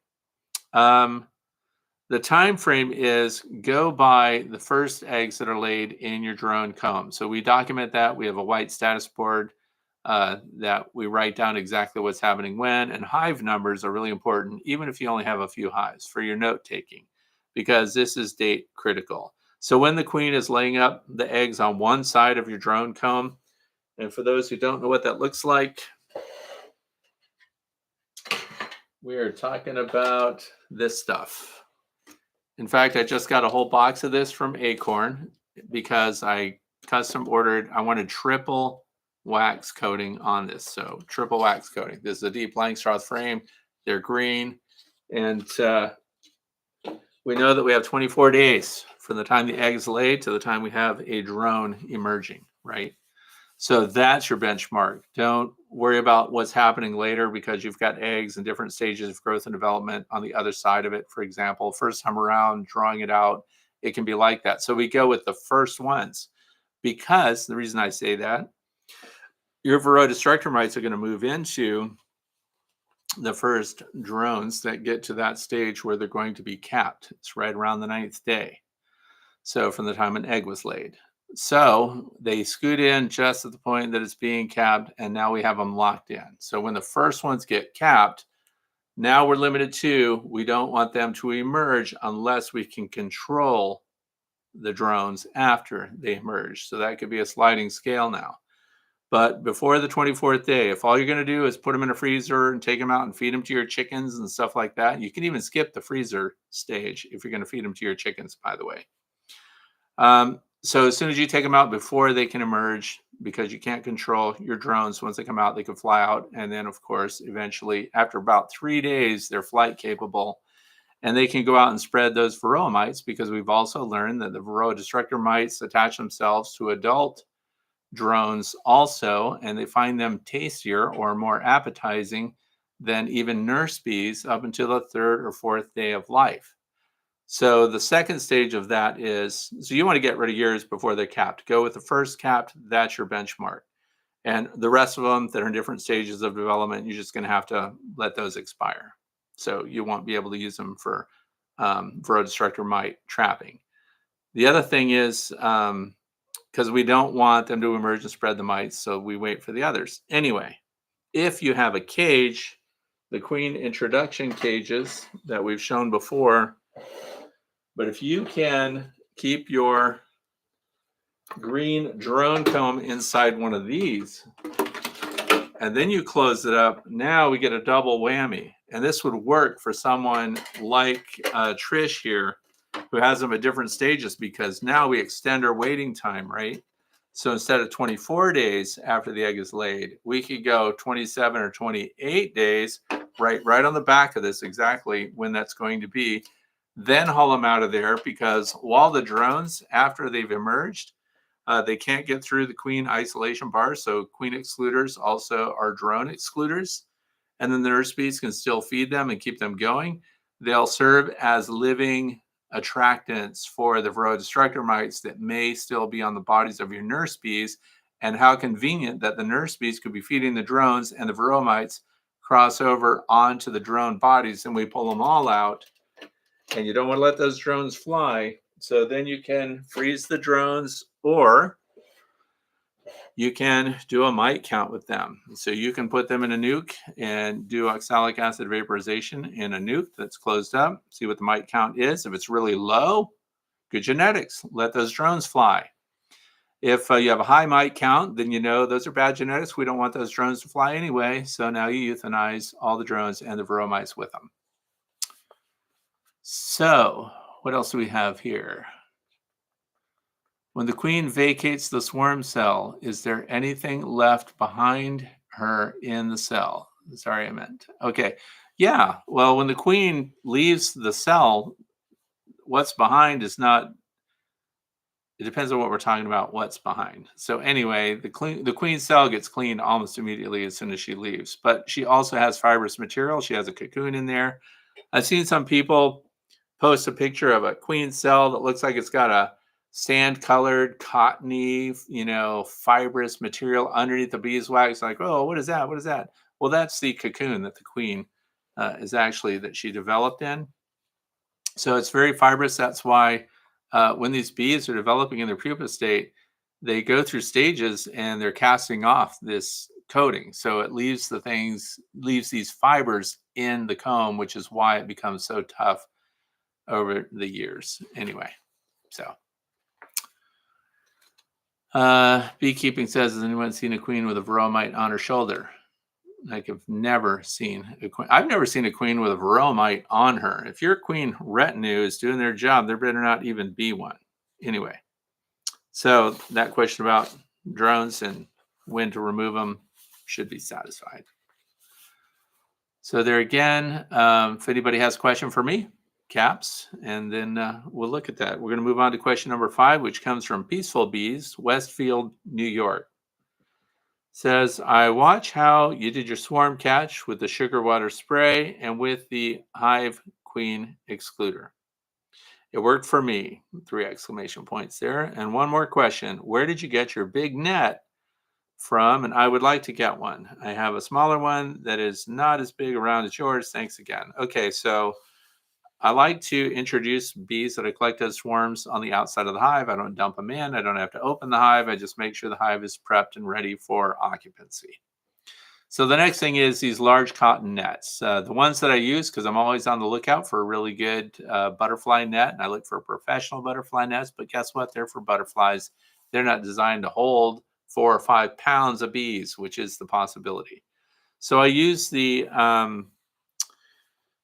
the time frame is go by the first eggs that are laid in your drone comb. So we document that. We have a white status board that we write down exactly what's happening when. And hive numbers are really important, even if you only have a few hives, for your note taking, because this is date critical. So when the queen is laying up the eggs on one side of your drone comb, and for those who don't know what that looks like, we are talking about this stuff. In fact, I just got a whole box of this from Acorn because I custom ordered, I wanted triple wax coating on this. So triple wax coating. This is a deep Langstroth frame. They're green. And we know that we have 24 days from the time the egg is laid to the time we have a drone emerging, right? So that's your benchmark. Don't worry about what's happening later because you've got eggs in different stages of growth and development on the other side of it. For example, first time around, drawing it out, it can be like that. So we go with the first ones because the reason I say that, your Varroa destructor mites are going to move into the first drones that get to that stage where they're going to be capped. It's right around the 9th day. So from the time an egg was laid. So they scoot in just at the point that it's being capped, and now we have them locked in. So when the first ones get capped, now we're limited to, we don't want them to emerge unless we can control the drones after they emerge. So that could be a sliding scale now. But before the 24th day, if all you're going to do is put them in a freezer and take them out and feed them to your chickens and stuff like that, you can even skip the freezer stage if you're going to feed them to your chickens, by the way. So as soon as you take them out before they can emerge, because you can't control your drones, once they come out, they can fly out. And then, of course, eventually, after about 3 days, they're flight capable. And they can go out and spread those varroa mites, because we've also learned that the varroa destructor mites attach themselves to adult drones also, and they find them tastier or more appetizing than even nurse bees up until the third or fourth day of life. So the second stage of that is, so you want to get rid of yours before they're capped. Go with the first capped, that's your benchmark. And the rest of them that are in different stages of development, you're just going to have to let those expire. So you won't be able to use them for Varroa destructor mite trapping. The other thing is, because we don't want them to emerge and spread the mites, so we wait for the others. Anyway, if you have a cage, the queen introduction cages that we've shown before, but if you can keep your green drone comb inside one of these, and then you close it up, now we get a double whammy. And this would work for someone like Trish here, who has them at different stages, because now we extend our waiting time, right? So instead of 24 days after the egg is laid, we could go 27 or 28 days, right on the back of this, exactly when that's going to be. Then haul them out of there, because while the drones, after they've emerged, they can't get through the queen isolation bars. So queen excluders also are drone excluders. And then the nurse bees can still feed them and keep them going. They'll serve as living attractants for the Varroa destructor mites that may still be on the bodies of your nurse bees. And how convenient that the nurse bees could be feeding the drones, and the Varroa mites cross over onto the drone bodies, and we pull them all out. And you don't want to let those drones fly. So then you can freeze the drones, or you can do a mite count with them. So you can put them in a nuke and do oxalic acid vaporization in a nuke that's closed up, see what the mite count is. If it's really low, good genetics, let those drones fly. If you have a high mite count, then you know those are bad genetics. We don't want those drones to fly anyway. So now you euthanize all the drones and the Varroa mites with them. So what else do we have here? When the queen vacates the swarm cell, is there anything left behind her in the cell? Sorry, I meant. Okay. Yeah. Well, when the queen leaves the cell, what's behind is not, it depends on what we're talking about, what's behind. So anyway, the queen cell gets cleaned almost immediately as soon as she leaves, but she also has fibrous material. She has a cocoon in there. I've seen some people post a picture of a queen cell that looks like it's got a sand-colored, cottony, fibrous material underneath the beeswax. Like, oh, what is that? What is that? Well, that's the cocoon that the queen that she developed in. So it's very fibrous. That's why when these bees are developing in their pupa state, they go through stages and they're casting off this coating. So it leaves these fibers in the comb, which is why it becomes so tough over the years. Anyway, so. Beekeeping says, has anyone seen a queen with a Varroa mite on her shoulder? Like, I've never seen a queen. I've never seen a queen with a Varroa mite on her. If your queen retinue is doing their job, there better not even be one. Anyway, so that question about drones and when to remove them should be satisfied. So there again, if anybody has a question for me, caps, and then we'll look at that. We're going to move on to question number 5, which comes from Peaceful Bees, Westfield, New York. Says, I watch how you did your swarm catch with the sugar water spray and with the hive queen excluder. It worked for me, 3 exclamation points there. And one more question, where did you get your big net from? And I would like to get one. I have a smaller one that is not as big around as yours. Thanks again. Okay, so I like to introduce bees that I collect as swarms on the outside of the hive. I don't dump them in. I don't have to open the hive. I just make sure the hive is prepped and ready for occupancy. So the next thing is these large cotton nets. The ones that I use, because I'm always on the lookout for a really good butterfly net, and I look for professional butterfly nets, but guess what? They're for butterflies. They're not designed to hold 4 or 5 pounds of bees, which is the possibility. So I use the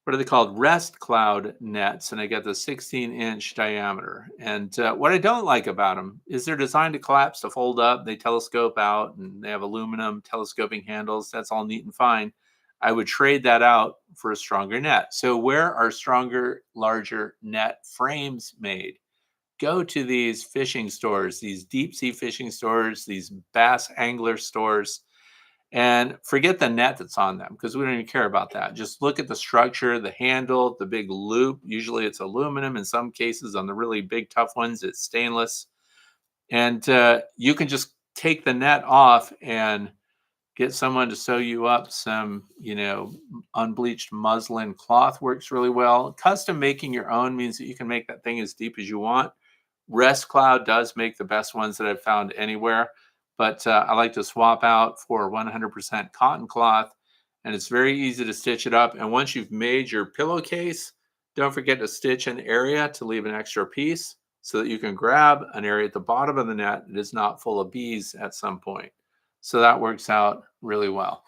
what are they called? Rest cloud nets, and I get the 16-inch diameter. And what I don't like about them is they're designed to collapse, to fold up. They telescope out, and they have aluminum telescoping handles. That's all neat and fine. I would trade that out for a stronger net. So where are stronger, larger net frames made? Go to these fishing stores, these deep sea fishing stores, these bass angler stores, And forget the net that's on them because we don't even care about that. Just look at the structure, the handle, the big loop. Usually it's aluminum. In some cases, on the really big, tough ones, it's stainless. And you can just take the net off and get someone to sew you up some, unbleached muslin cloth works really well. Custom making your own means that you can make that thing as deep as you want. Rest Cloud does make the best ones that I've found anywhere, but I like to swap out for 100% cotton cloth, and it's very easy to stitch it up. And once you've made your pillowcase, don't forget to stitch an area to leave an extra piece so that you can grab an area at the bottom of the net that is not full of bees at some point. So that works out really well.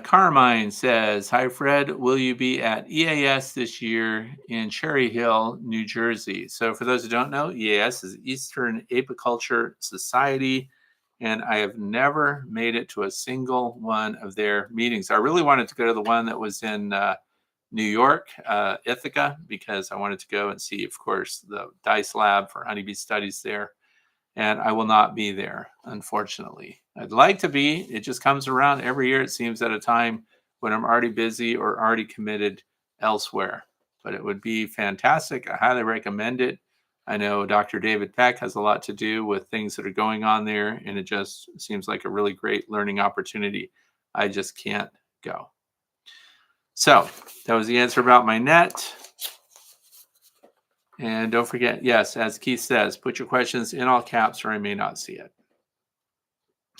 Carmine says, "Hi Fred, will you be at EAS this year in Cherry Hill, New Jersey?" So for those who don't know, EAS is Eastern Apiculture Society, and I have never made it to a single one of their meetings. I really wanted to go to the one that was in New York, Ithaca, because I wanted to go and see, of course, the Dice Lab for honeybee studies there. And I will not be there, unfortunately. I'd like to be. It just comes around every year, it seems, at a time when I'm already busy or already committed elsewhere. But it would be fantastic. I highly recommend it. I know Dr. David Peck has a lot to do with things that are going on there, and it just seems like a really great learning opportunity. I just can't go. So that was the answer about my net. And don't forget, yes, as Keith says, put your questions in all caps or I may not see it.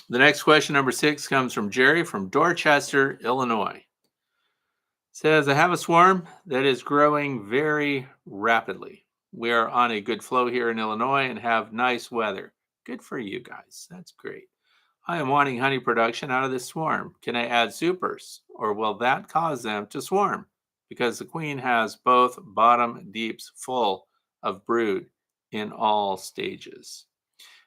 The next question, number 6, comes from Jerry from Dorchester, Illinois. Says, I have a swarm that is growing very rapidly. We are on a good flow here in Illinois and have nice weather. Good for you guys. That's great. I am wanting honey production out of this swarm. Can I add supers or will that cause them to swarm? Because the queen has both bottom deeps full of brood in all stages.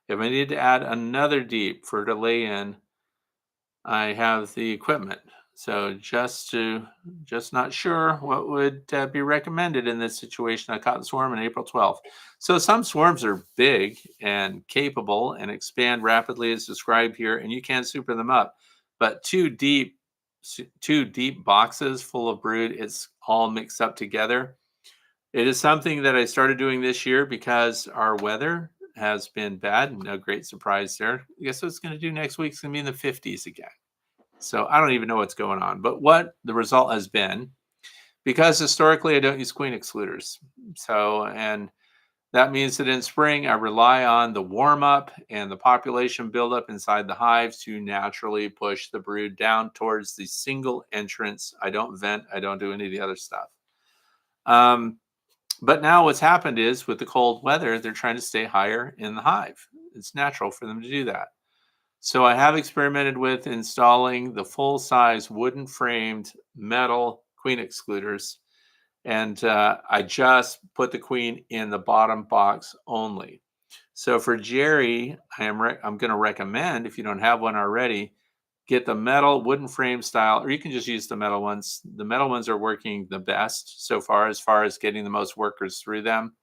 If I need to add another deep for to lay in, I have the equipment. So just not sure what would be recommended in this situation. I caught the swarm on April 12th. So some swarms are big and capable and expand rapidly as described here, and you can super them up. But two deep boxes full of brood, it's all mixed up together. It is something that I started doing this year because our weather has been bad. No great surprise there. Guess what it's going to do next week? It's going to be in the 50s again. So I don't even know what's going on. But what the result has been, because historically I don't use queen excluders. So, and that means that in spring I rely on the warm up and the population buildup inside the hives to naturally push the brood down towards the single entrance. I don't vent. I don't do any of the other stuff. But now what's happened is with the cold weather, they're trying to stay higher in the hive. It's natural for them to do that. So I have experimented with installing the full-size wooden framed metal queen excluders. And I just put the queen in the bottom box only. So for Jerry, I'm going to recommend, if you don't have one already, get the metal wooden frame style, or you can just use the metal ones. The metal ones are working the best so far as getting the most workers through them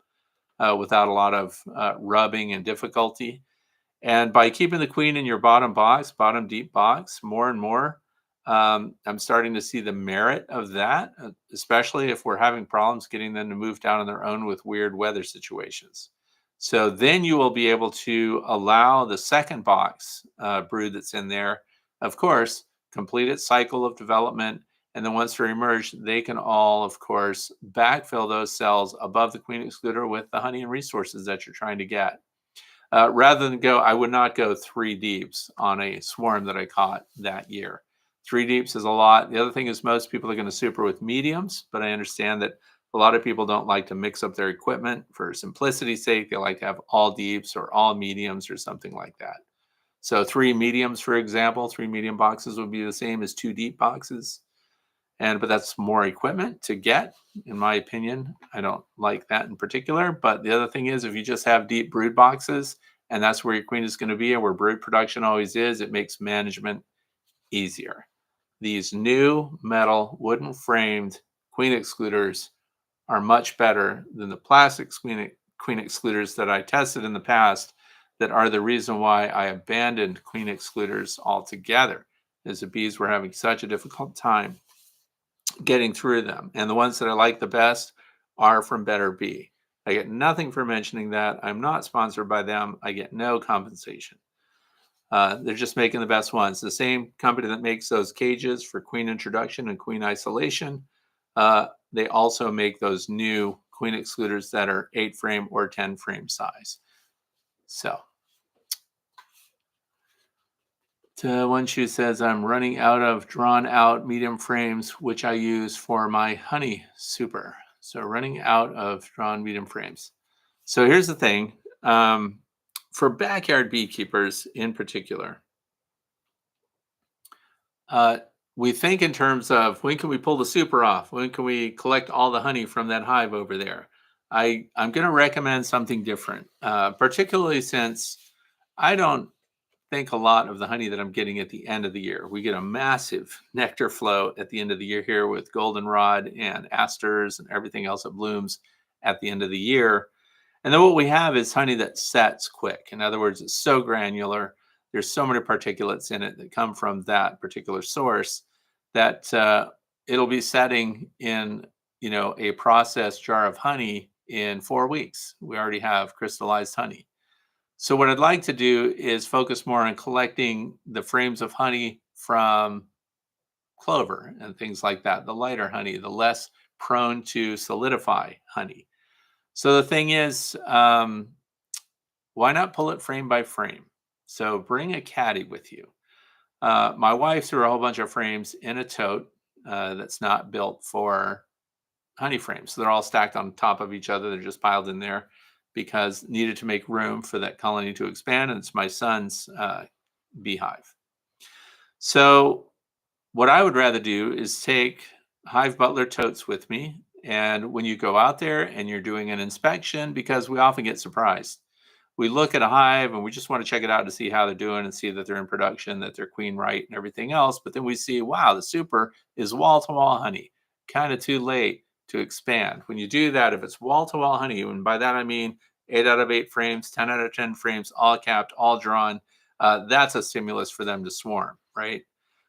without a lot of rubbing and difficulty. And by keeping the queen in your bottom deep box, more and more, I'm starting to see the merit of that, especially if we're having problems getting them to move down on their own with weird weather situations. So then you will be able to allow the second box brood that's in there, of course, complete its cycle of development. And then once they're emerged, they can all, of course, backfill those cells above the queen excluder with the honey and resources that you're trying to get. Rather than I would not go 3 deeps on a swarm that I caught that year. 3 deeps is a lot. The other thing is most people are going to super with mediums, but I understand that a lot of people don't like to mix up their equipment for simplicity's sake. They like to have all deeps or all mediums or something like that. So 3 mediums, for example, 3 medium boxes would be the same as 2 deep boxes. But that's more equipment to get, in my opinion. I don't like that in particular. But the other thing is, if you just have deep brood boxes and that's where your queen is going to be and where brood production always is, it makes management easier. These new metal wooden framed queen excluders are much better than the plastic queen excluders that I tested in the past that are the reason why I abandoned queen excluders altogether, is the bees were having such a difficult time getting through them. And the ones that I like the best are from Better Bee. I get nothing for mentioning that. I'm not sponsored by them. I get no compensation. They're just making the best ones. The same company that makes those cages for queen introduction and queen isolation, they also make those new queen excluders that are 8 frame or 10 frame size. So, One Shoe says, I'm running out of drawn out medium frames, which I use for my honey super. So, running out of drawn medium frames. So, here's the thing, for backyard beekeepers in particular, we think in terms of when can we pull the super off? When can we collect all the honey from that hive over there? I'm going to recommend something different, particularly since I don't think a lot of the honey that I'm getting at the end of the year. We get a massive nectar flow at the end of the year here with goldenrod and asters and everything else that blooms at the end of the year. And then what we have is honey that sets quick. In other words, it's so granular. There's so many particulates in it that come from that particular source that it'll be setting in, a processed jar of honey in 4 weeks. We already have crystallized honey. So what I'd like to do is focus more on collecting the frames of honey from clover and things like that, the lighter honey, the less prone to solidify honey. So the thing is, why not pull it frame by frame? So bring a caddy with you. My wife threw a whole bunch of frames in a tote that's not built for honey frames. So they're all stacked on top of each other. They're just piled in there because needed to make room for that colony to expand. And it's my son's beehive. So what I would rather do is take Hive Butler totes with me. And when you go out there and you're doing an inspection, because we often get surprised, we look at a hive and we just want to check it out to see how they're doing and see that they're in production, that they're queen right and everything else. But then we see, wow, the super is wall to wall honey, kind of too late to expand. When you do that, if it's wall to wall honey, and by that I mean 8 out of 8 frames, 10 out of 10 frames, all capped, all drawn, that's a stimulus for them to swarm, right?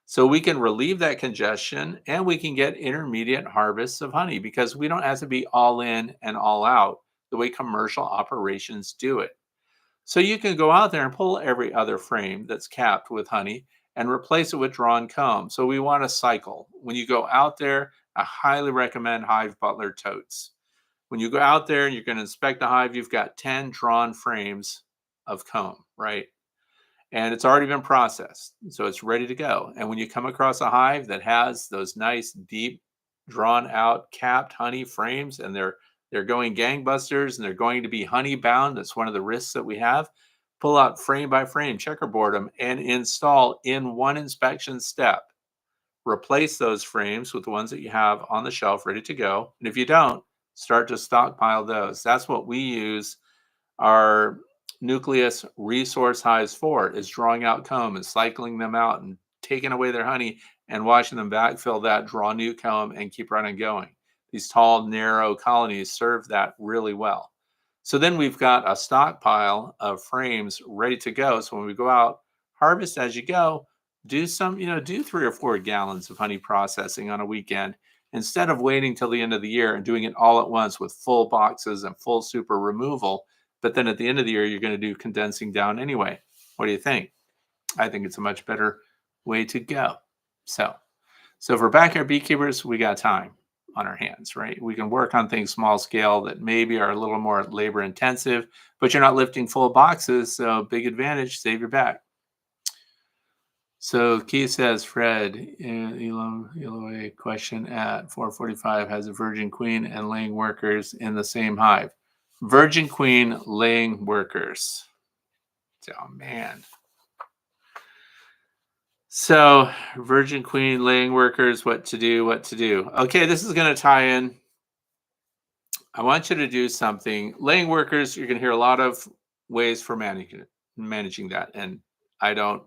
So we can relieve that congestion and we can get intermediate harvests of honey because we don't have to be all in and all out the way commercial operations do it. So you can go out there and pull every other frame that's capped with honey and replace it with drawn comb. So we want a cycle. When you go out there, I highly recommend Hive Butler totes. When you go out there and you're going to inspect the hive, you've got 10 drawn frames of comb, right? And it's already been processed. So it's ready to go. And when you come across a hive that has those nice, deep, drawn out, capped honey frames, and they're going gangbusters and they're going to be honey bound, that's one of the risks that we have. Pull out frame by frame, checkerboard them, and install in one inspection step. Replace those frames with the ones that you have on the shelf ready to go. And if you don't, start to stockpile those. That's what we use our nucleus resource hives for, is drawing out comb and cycling them out and taking away their honey and watching them backfill that, draw new comb, and keep running going. These tall, narrow colonies serve that really well. So then we've got a stockpile of frames ready to go. So when we go out, harvest as you go, do 3 or 4 gallons of honey processing on a weekend instead of waiting till the end of the year and doing it all at once with full boxes and full super removal. But then at the end of the year, you're going to do condensing down anyway. What do you think? I think it's a much better way to go. So for backyard beekeepers, we got time on our hands, right? We can work on things small scale that maybe are a little more labor intensive, but you're not lifting full boxes. So big advantage, save your back. So Keith says, Fred, Eloy question at 4:45 has a virgin queen and laying workers in the same hive. Virgin queen laying workers. Oh, man. So virgin queen laying workers, what to do. Okay, this is going to tie in. I want you to do something. Laying workers, you're going to hear a lot of ways for managing that. And I don't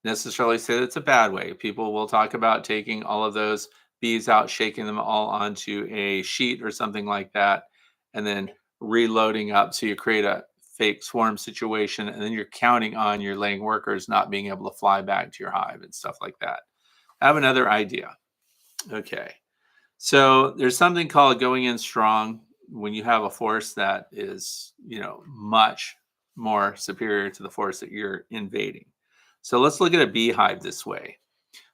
necessarily say that's a bad way. People will talk about taking all of those bees out, shaking them all onto a sheet or something like that, and then reloading up. So you create a fake swarm situation, and then you're counting on your laying workers not being able to fly back to your hive and stuff like that. I have another idea. Okay. So there's something called going in strong when you have a force that is, much more superior to the force that you're invading. So let's look at a beehive this way.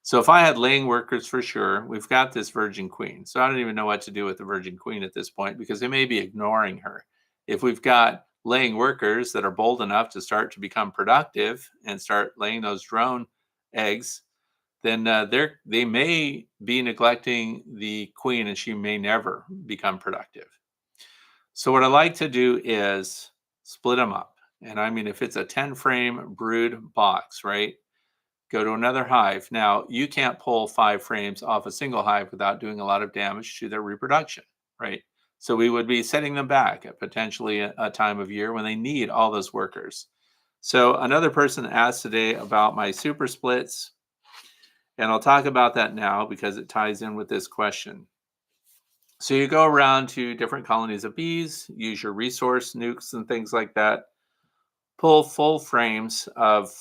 So if I had laying workers for sure, we've got this virgin queen. So I don't even know what to do with the virgin queen at this point because they may be ignoring her. If we've got laying workers that are bold enough to start to become productive and start laying those drone eggs, then they may be neglecting the queen and she may never become productive. So what I like to do is split them up. And I mean, if it's a 10 frame brood box, right? Go to another hive. Now, you can't pull 5 frames off a single hive without doing a lot of damage to their reproduction, right? So we would be setting them back at potentially a time of year when they need all those workers. So another person asked today about my super splits, and I'll talk about that now because it ties in with this question. So you go around to different colonies of bees, use your resource nukes and things like that, pull full frames of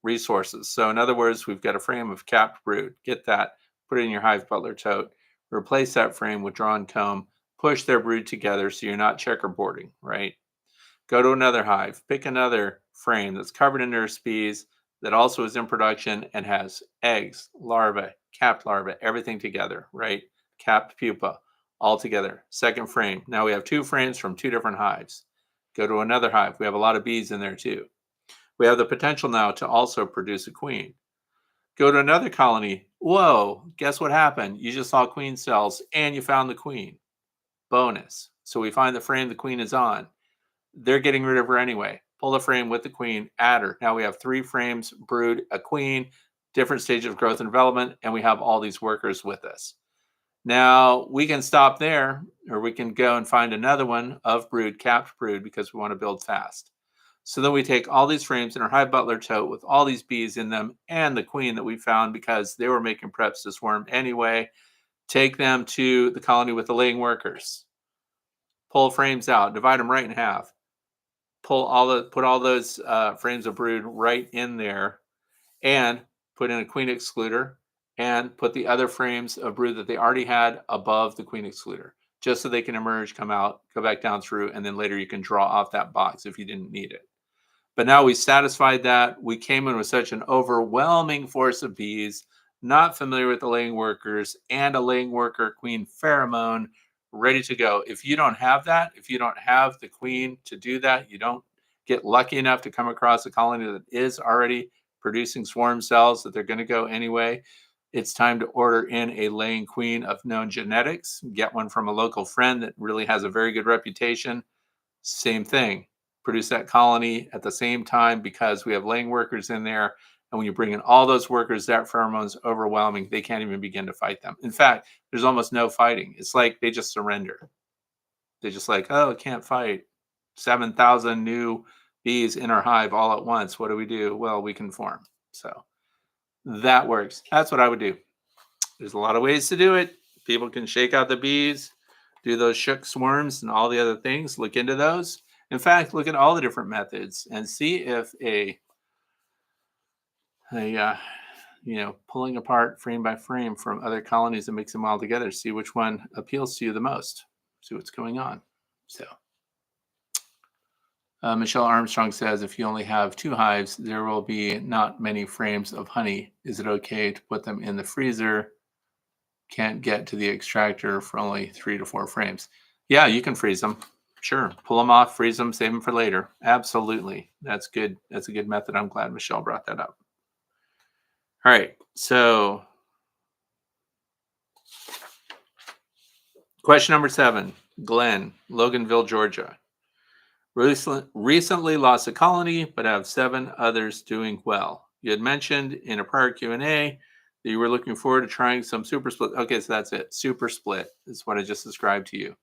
resources. So in other words, we've got a frame of capped brood. Get that, put it in your hive butler tote, replace that frame with drawn comb, push their brood together so you're not checkerboarding, right? Go to another hive, pick another frame that's covered in nurse bees that also is in production and has eggs, larvae, capped larvae, everything together, right? Capped pupa, all together. Second frame. Now we have 2 frames from 2 different hives. Go to another hive. We have a lot of bees in there too. We have the potential now to also produce a queen. Go to another colony. Whoa, guess what happened? You just saw queen cells and you found the queen. Bonus. So we find the frame the queen is on. They're getting rid of her anyway. Pull the frame with the queen, add her. Now we have 3 frames, brood, a queen, different stage of growth and development, and we have all these workers with us. Now we can stop there, or we can go and find another one of brood, capped brood, because we want to build fast. So then we take all these frames in our hive butler tote with all these bees in them and the queen that we found because they were making preps to swarm anyway. Take them to the colony with the laying workers. Pull frames out, divide them right in half. Put all those frames of brood right in there, and put in a queen excluder, and put the other frames of brood that they already had above the queen excluder, just so they can emerge, come out, go back down through, and then later you can draw off that box if you didn't need it. But now we satisfied that. We came in with such an overwhelming force of bees, not familiar with the laying workers, and a laying worker queen pheromone ready to go. If you don't have that, if you don't have the queen to do that, you don't get lucky enough to come across a colony that is already producing swarm cells that they're going to go anyway, it's time to order in a laying queen of known genetics. Get one from a local friend that really has a very good reputation. Same thing. Produce that colony at the same time because we have laying workers in there. And when you bring in all those workers, that pheromone's overwhelming. They can't even begin to fight them. In fact, there's almost no fighting. It's like they just surrender. They're just like, oh, can't fight. 7,000 new bees in our hive all at once. What do we do? Well, we conform. So that works. That's what I would do. There's a lot of ways to do it. People can shake out the bees, do those shook swarms and all the other things. Look into those. In fact, look at all the different methods and see if pulling apart frame by frame from other colonies and mix them all together, see which one appeals to you the most, see what's going on. So Michelle Armstrong says, if you only have 2 hives, there will be not many frames of honey. Is it okay to put them in the freezer? Can't get to the extractor for only 3 to 4 frames. Yeah, you can freeze them. Sure. Pull them off, freeze them, save them for later. Absolutely. That's good. That's a good method. I'm glad Michelle brought that up. All right. So question number 7, Glenn, Loganville, Georgia. Recently lost a colony, but have 7 others doing well. You had mentioned in a prior Q&A that you were looking forward to trying some super split. Okay, so that's it. Super split is what I just described to you.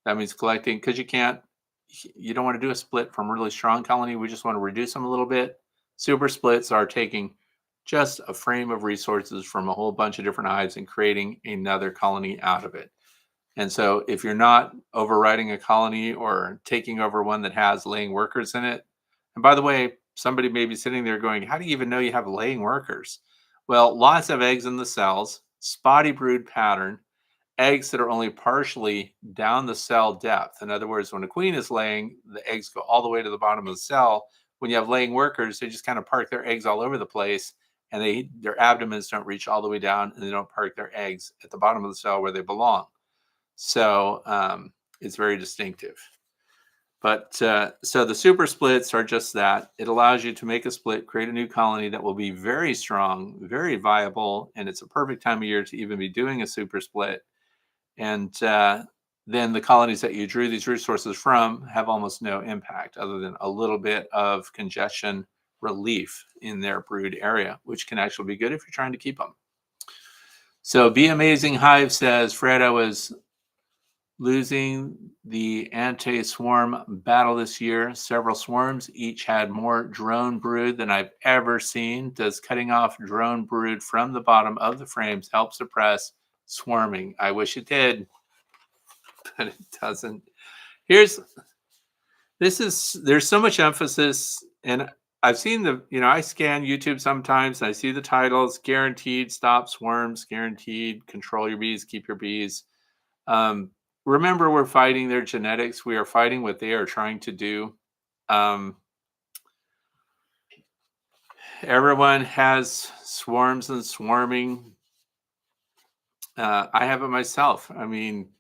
That means collecting, because you don't want to do a split from a really strong colony. We just want to reduce them a little bit. Super splits are taking just a frame of resources from a whole bunch of different hives and creating another colony out of it. And so if you're not overriding a colony or taking over one that has laying workers in it, and by the way, somebody may be sitting there going, how do you even know you have laying workers? Well, lots of eggs in the cells, spotty brood pattern, eggs that are only partially down the cell depth. In other words, when a queen is laying, the eggs go all the way to the bottom of the cell. When you have laying workers, they just kind of park their eggs all over the place, and their abdomens don't reach all the way down, and they don't park their eggs at the bottom of the cell where they belong. So it's very distinctive. But so the super splits are just that. It allows you to make a split, create a new colony that will be very strong, very viable, and it's a perfect time of year to even be doing a super split. And then the colonies that you drew these resources from have almost no impact other than a little bit of congestion relief in their brood area, which can actually be good if you're trying to keep them. So Be Amazing Hive says, Fred, I was losing the anti-swarm battle this year. Several swarms each had more drone brood than I've ever seen. Does cutting off drone brood from the bottom of the frames help suppress swarming? I wish it did, but it doesn't. There's so much emphasis, and I've seen I scan YouTube sometimes, and I see the titles: guaranteed stop swarms, guaranteed control your bees, keep your bees. Remember, we're fighting their genetics. We are fighting what they are trying to do. Everyone has swarms and swarming. I have it myself. I mean,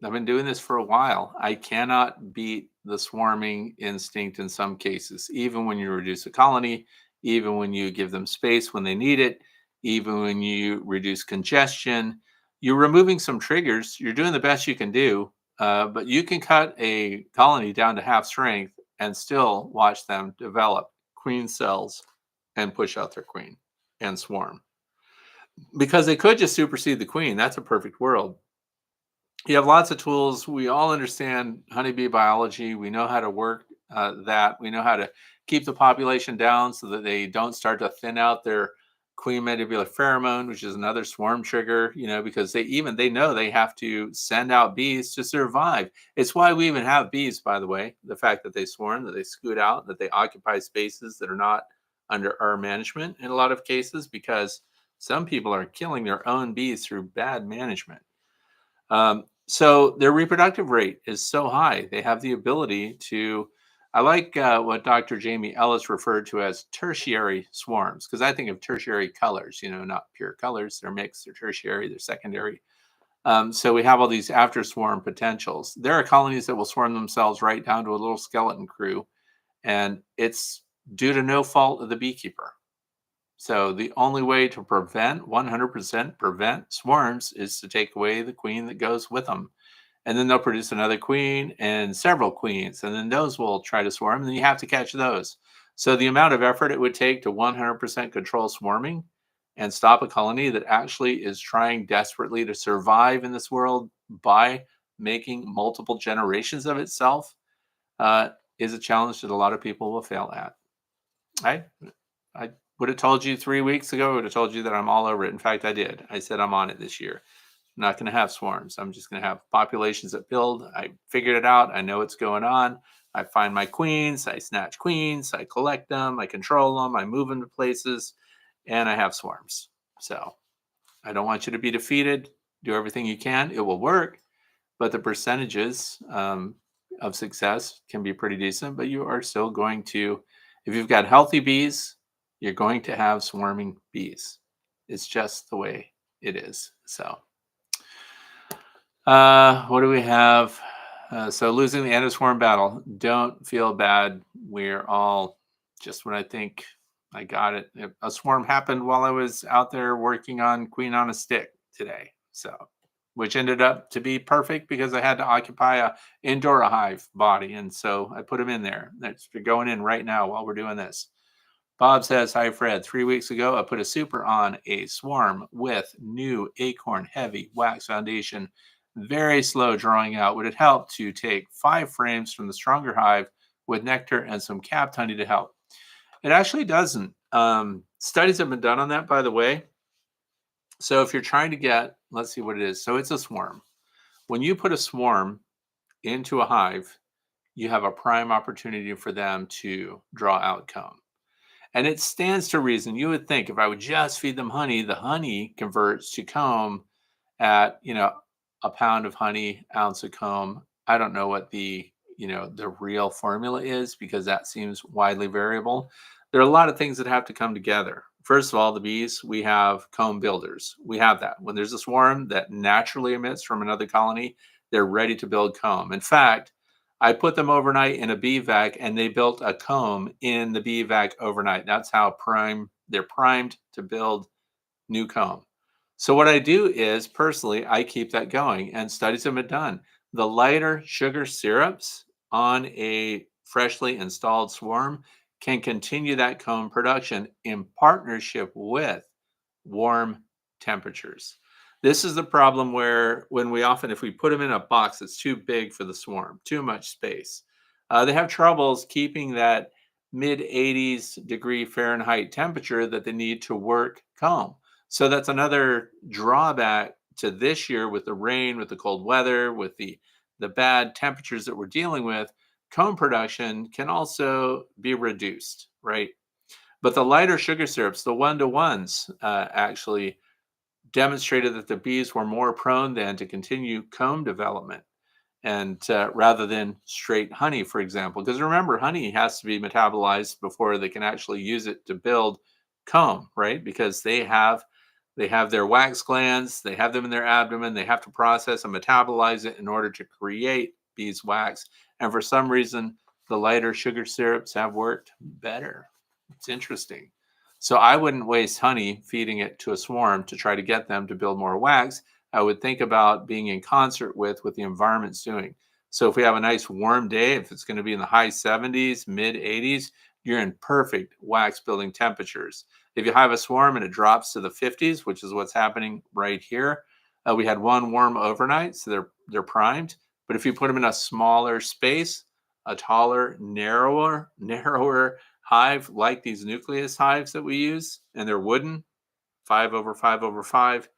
I've been doing this for a while. I cannot beat the swarming instinct in some cases, even when you reduce a colony, even when you give them space when they need it, even when you reduce congestion. You're removing some triggers. You're doing the best you can do, but you can cut a colony down to half strength and still watch them develop queen cells and push out their queen and swarm. Because they could just supersede the queen. That's a perfect world. You have lots of tools. We all understand honeybee biology. We know how to work that. We know how to keep the population down so that they don't start to thin out their queen mandibular pheromone, which is another swarm trigger, because they know they have to send out bees to survive. It's why we even have bees, by the way. The fact that they swarm, that they scoot out, that they occupy spaces that are not under our management in a lot of cases, because some people are killing their own bees through bad management. So their reproductive rate is so high. They have the ability to, I like what Dr. Jamie Ellis referred to as tertiary swarms, because I think of tertiary colors, not pure colors. They're mixed, they're tertiary, they're secondary. So we have all these after swarm potentials. There are colonies that will swarm themselves right down to a little skeleton crew, and it's due to no fault of the beekeeper. So the only way to 100% prevent swarms is to take away the queen that goes with them. And then they'll produce another queen and several queens, and then those will try to swarm, and then you have to catch those. So the amount of effort it would take to 100% control swarming and stop a colony that actually is trying desperately to survive in this world by making multiple generations of itself is a challenge that a lot of people will fail at. I would have told you 3 weeks ago, I would have told you that I'm all over it. In fact, I did. I said I'm on it this year. I'm not going to have swarms. I'm just going to have populations that build. I figured it out. I know what's going on. I find my queens. I snatch queens. I collect them. I control them. I move them to places, and I have swarms. So I don't want you to be defeated. Do everything you can. It will work, but the percentages of success can be pretty decent, but you are still going to, if you've got healthy bees, you're going to have swarming bees. It's just the way it is. So what do we have? So losing the anti-swarm battle. Don't feel bad. We're all just when I think I got it. A swarm happened while I was out there working on Queen on a Stick today. So, which ended up to be perfect because I had to occupy a indoor hive body. And so I put them in there. That's going in right now while we're doing this. Bob says, hi, Fred. 3 weeks ago, I put a super on a swarm with new Acorn Heavy wax foundation. Very slow drawing out. Would it help to take 5 frames from the stronger hive with nectar and some capped honey to help? It actually doesn't. Studies have been done on that, by the way. So if you're trying to get, let's see what it is. So it's a swarm. when you put a swarm into a hive, you have a prime opportunity for them to draw out comb. And it stands to reason. You would think if I would just feed them honey, the honey converts to comb at, a pound of honey, ounce of comb. I don't know what the real formula is because that seems widely variable. There are a lot of things that have to come together. First of all, the bees, we have comb builders. We have that. When there's a swarm that naturally emits from another colony, they're ready to build comb. In fact, I put them overnight in a bee vac and they built a comb in the bee vac overnight. That's how they're primed to build new comb. So what I do is personally, I keep that going and studies have been done. The lighter sugar syrups on a freshly installed swarm can continue that comb production in partnership with warm temperatures. This is the problem where if we put them in a box that's too big for the swarm, too much space, they have troubles keeping that mid 80s degree Fahrenheit temperature that they need to work comb. So that's another drawback to this year with the rain, with the cold weather, with the bad temperatures that we're dealing with. Comb production can also be reduced, right? But the lighter sugar syrups, the one-to-ones, actually demonstrated that the bees were more prone then to continue comb development and rather than straight honey, for example. Because remember, honey has to be metabolized before they can actually use it to build comb, right? Because they have their wax glands, they have them in their abdomen, they have to process and metabolize it in order to create beeswax. And for some reason, the lighter sugar syrups have worked better. It's interesting. So I wouldn't waste honey feeding it to a swarm to try to get them to build more wax. I would think about being in concert with what the environment's doing. So if we have a nice warm day, if it's going to be in the high 70s, mid 80s, you're in perfect wax building temperatures. If you have a swarm and it drops to the 50s, which is what's happening right here, we had one warm overnight, so they're primed. But if you put them in a smaller space, a taller, narrower hive like these nucleus hives that we use, and they're wooden, 5 over 5 over 5.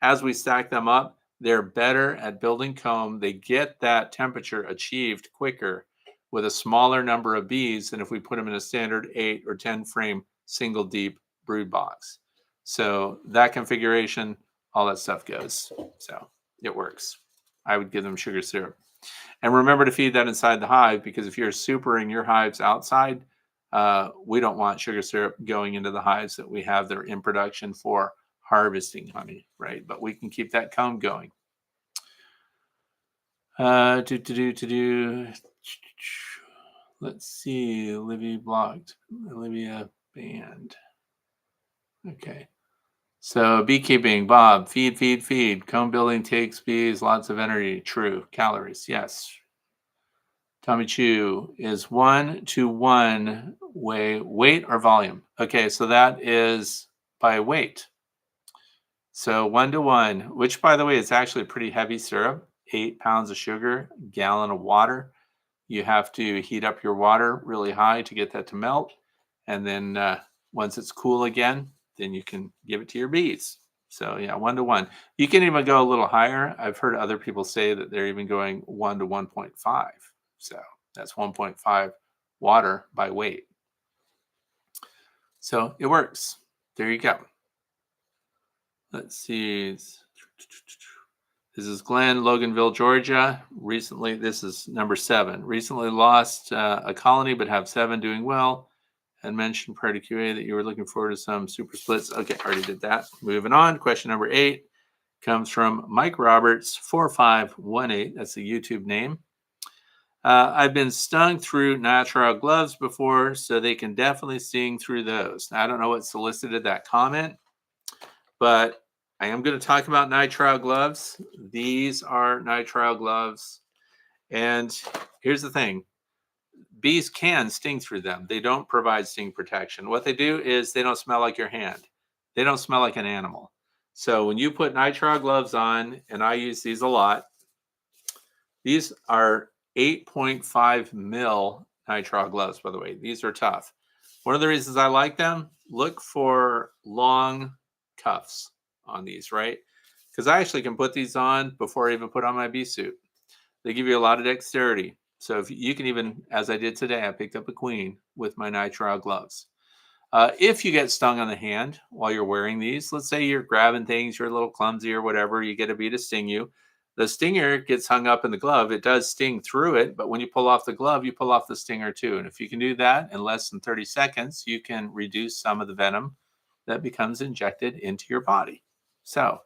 As we stack them up, they're better at building comb. They get that temperature achieved quicker with a smaller number of bees than if we put them in a standard 8 or 10 frame single deep brood box. So that configuration, all that stuff goes. So it works. I would give them sugar syrup. And remember to feed that inside the hive because if you're supering your hives outside, we don't want sugar syrup going into the hives that we have that are in production for harvesting honey, right? But we can keep that comb going. Let's see. Olivia blocked. Olivia banned. Okay. So beekeeping, Bob, feed. Comb building takes bees, lots of energy. True. Calories, yes. Tommy Chu is 1-to-1 weight or volume. Okay, so that is by weight. So 1-to-1, which by the way is actually a pretty heavy syrup. 8 pounds of sugar, gallon of water. You have to heat up your water really high to get that to melt. And then once it's cool again, then you can give it to your bees. So yeah, 1-to-1. You can even go a little higher. I've heard other people say that they're even going 1 to 1.5. So that's 1.5 water by weight. So it works. There you go. Let's see. This is Glenn, Loganville, Georgia. Recently, this is number 7. Recently lost a colony, but have 7 doing well. And mentioned prior to QA that you were looking forward to some super splits. Okay, already did that. Moving on. Question number 8 comes from Mike Roberts, 4518. That's the YouTube name. I've been stung through nitrile gloves before, so they can definitely sting through those. Now, I don't know what solicited that comment, but I am going to talk about nitrile gloves. These are nitrile gloves. And here's the thing. Bees can sting through them. They don't provide sting protection. What they do is they don't smell like your hand. They don't smell like an animal. So when you put nitrile gloves on, and I use these a lot, these are 8.5 mil nitrile gloves, by the way. These are tough. One of the reasons I like them, look for long cuffs on these, right? because I actually can put these on before I even put on my bee suit. They give you a lot of dexterity. So if you can even, as I did today, I picked up a queen with my nitrile gloves. If you get stung on the hand while you're wearing these, let's say you're grabbing things, you're a little clumsy or whatever, you get a bee to sting you. The stinger gets hung up in the glove. It does sting through it, but when you pull off the glove, you pull off the stinger too. And if you can do that in less than 30 seconds, you can reduce some of the venom that becomes injected into your body. So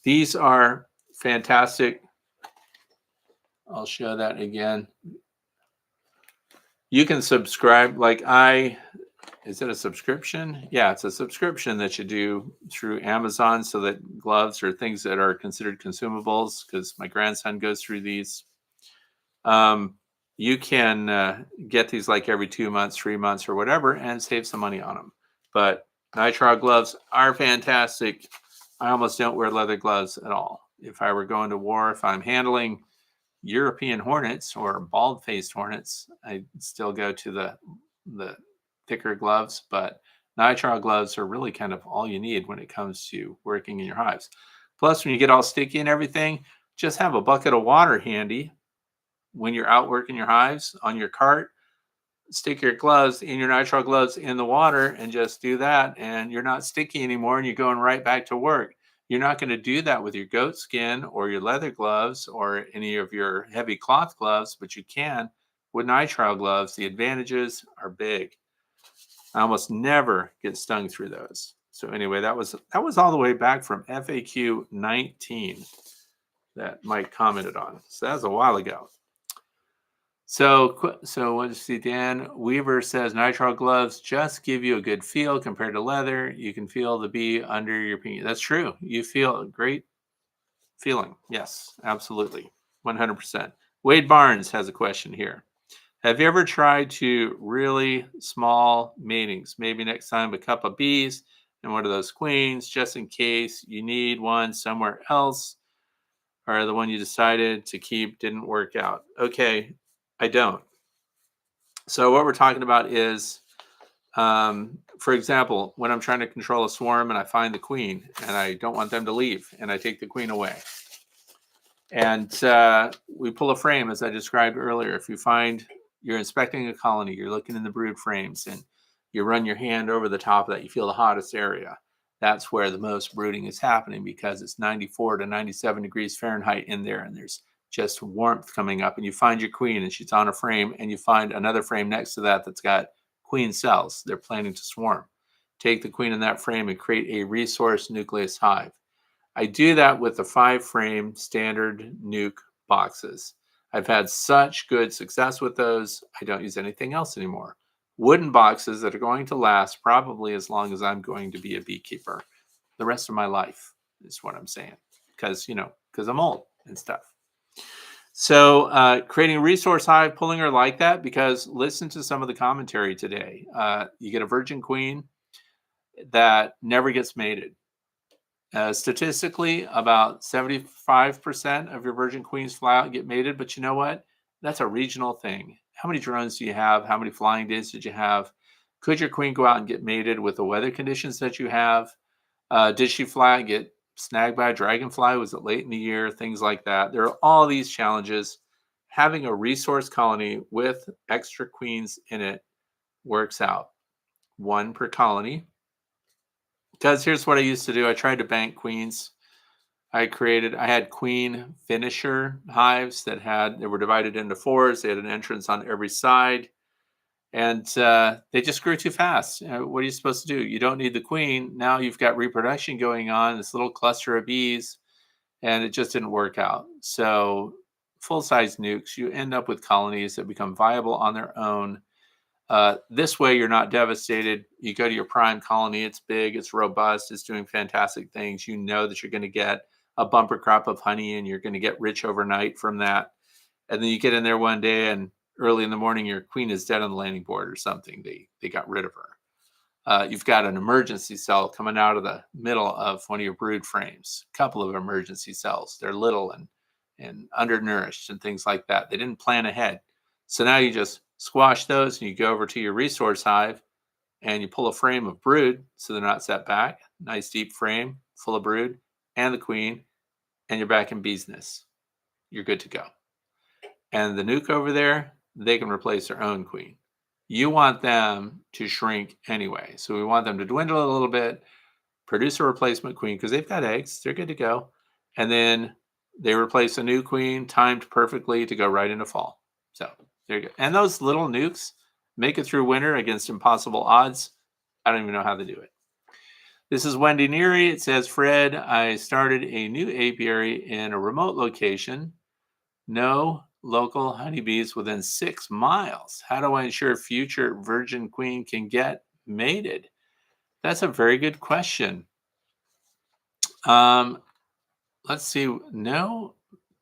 these are fantastic. I'll show that again. You can subscribe is it a subscription? Yeah, it's a subscription that you do through Amazon so that gloves or things that are considered consumables, because my grandson goes through these. You can get these like every 2 months, 3 months or whatever and save some money on them. But nitrile gloves are fantastic. I almost don't wear leather gloves at all. If I were going to war, if I'm handling European hornets or bald-faced hornets, I still go to the thicker gloves, but nitrile gloves are really kind of all you need when it comes to working in your hives. Plus, when you get all sticky and everything, just have a bucket of water handy when you're out working your hives on your cart. Stick your gloves in your nitrile gloves in the water and just do that, and you're not sticky anymore and you're going right back to work. You're not going to do that with your goat skin or your leather gloves or any of your heavy cloth gloves, but you can with nitrile gloves. The advantages are big. I almost never get stung through those. So anyway, that was all the way back from FAQ 19 that Mike commented on. So that was a while ago. So what does see? Dan Weaver says nitrile gloves just give you a good feel compared to leather. You can feel the bee under your penis. That's true. You feel a great feeling. Yes, absolutely. 100%. Wade Barnes has a question here. Have you ever tried to really small matings? Maybe next time a cup of bees and one of those queens, just in case you need one somewhere else, or the one you decided to keep didn't work out. Okay, I don't. So what we're talking about is, for example, when I'm trying to control a swarm and I find the queen and I don't want them to leave and I take the queen away. And we pull a frame, as I described earlier. If you find you're inspecting a colony, you're looking in the brood frames, and you run your hand over the top of that, you feel the hottest area. That's where the most brooding is happening, because it's 94 to 97 degrees Fahrenheit in there, and there's just warmth coming up. And you find your queen, and she's on a frame, and you find another frame next to that that's got queen cells. They're planning to swarm. Take the queen in that frame and create a resource nucleus hive. I do that with the 5-frame standard nuke boxes. I've had such good success with those, I don't use anything else anymore. Wooden boxes that are going to last probably as long as I'm going to be a beekeeper. The rest of my life is what I'm saying, because I'm old and stuff. So creating a resource hive, pulling her like that, because listen to some of the commentary today. You get a virgin queen that never gets mated. Statistically, about 75% of your virgin queens fly out and get mated, but you know what? That's a regional thing. How many drones do you have? How many flying days did you have? Could your queen go out and get mated with the weather conditions that you have? Did she fly out and get snagged by a dragonfly? Was it late in the year? Things like that. There are all these challenges. Having a resource colony with extra queens in it works out. 1 per colony. Because here's what I used to do. I tried to bank queens. I had queen finisher hives they were divided into 4s. They had an entrance on every side. And they just grew too fast. What are you supposed to do? You don't need the queen. Now you've got reproduction going on, this little cluster of bees, and it just didn't work out. So full-size nukes, you end up with colonies that become viable on their own. This way, you're not devastated. You go to your prime colony. It's big, it's robust, it's doing fantastic things. You know that you're going to get a bumper crop of honey and you're going to get rich overnight from that. And then you get in there one day and early in the morning, your queen is dead on the landing board or something. They got rid of her. You've got an emergency cell coming out of the middle of one of your brood frames. A couple of emergency cells. They're little and undernourished and things like that. They didn't plan ahead. So now you just squash those and you go over to your resource hive and you pull a frame of brood so they're not set back. Nice deep frame full of brood and the queen. and you're back in business. You're good to go. And the nuke over there, they can replace their own queen. You want them to shrink anyway. So we want them to dwindle a little bit, produce a replacement queen because they've got eggs. They're good to go. And then they replace a new queen timed perfectly to go right into fall. So there you go. And those little nukes make it through winter against impossible odds. I don't even know how they do it. This is Wendy Neary. It says, Fred, I started a new apiary in a remote location. No local honeybees within 6 miles. How do I ensure future virgin queen can get mated? That's a very good question. Let's see. No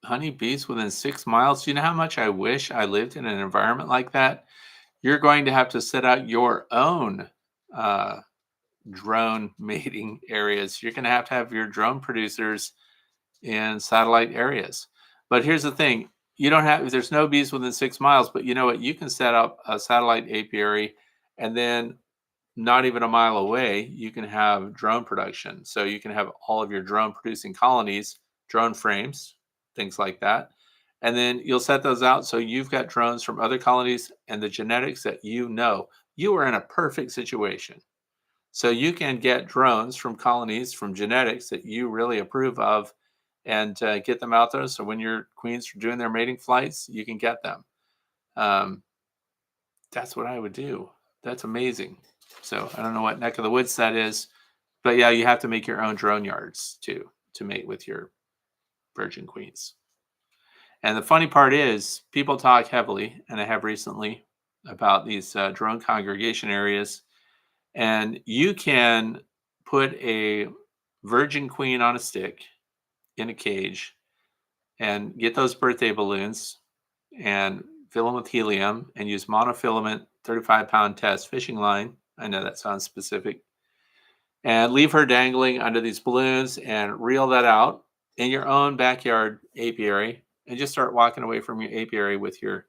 honeybees within 6 miles. Do you know how much I wish I lived in an environment like that? You're going to have to set out your own drone mating areas. You're going to have your drone producers in satellite areas. But here's the thing. You don't have, there's no bees within 6 miles, but you know what? You can set up a satellite apiary and then not even a mile away, you can have drone production. So you can have all of your drone producing colonies, drone frames, things like that. And then you'll set those out. So you've got drones from other colonies and the genetics that you know. You are in a perfect situation. So you can get drones from colonies, from genetics that you really approve of, and get them out there. So when your queens are doing their mating flights, you can get them. That's what I would do. That's amazing. So I don't know what neck of the woods that is, but yeah, you have to make your own drone yards too to mate with your virgin queens. And the funny part is, people talk heavily, and I have recently, about these drone congregation areas. And you can put a virgin queen on a stick in a cage and get those birthday balloons and fill them with helium and use monofilament 35-pound test fishing line. I know that sounds specific. And leave her dangling under these balloons and reel that out in your own backyard apiary and just start walking away from your apiary with your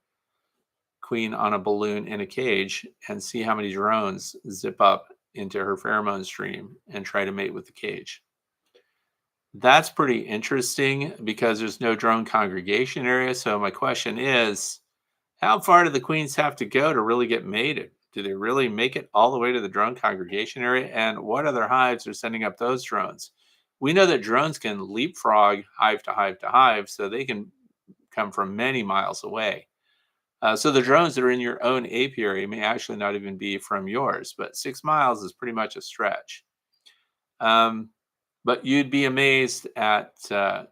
queen on a balloon in a cage and see how many drones zip up into her pheromone stream and try to mate with the cage. That's pretty interesting because there's no drone congregation area. So my question is, how far do the queens have to go to really get mated? Do they really make it all the way to the drone congregation area? And what other hives are sending up those drones? We know that drones can leapfrog hive to hive to hive, so they can come from many miles away. So the drones that are in your own apiary may actually not even be from yours, but 6 miles is pretty much a stretch. But you'd be amazed at how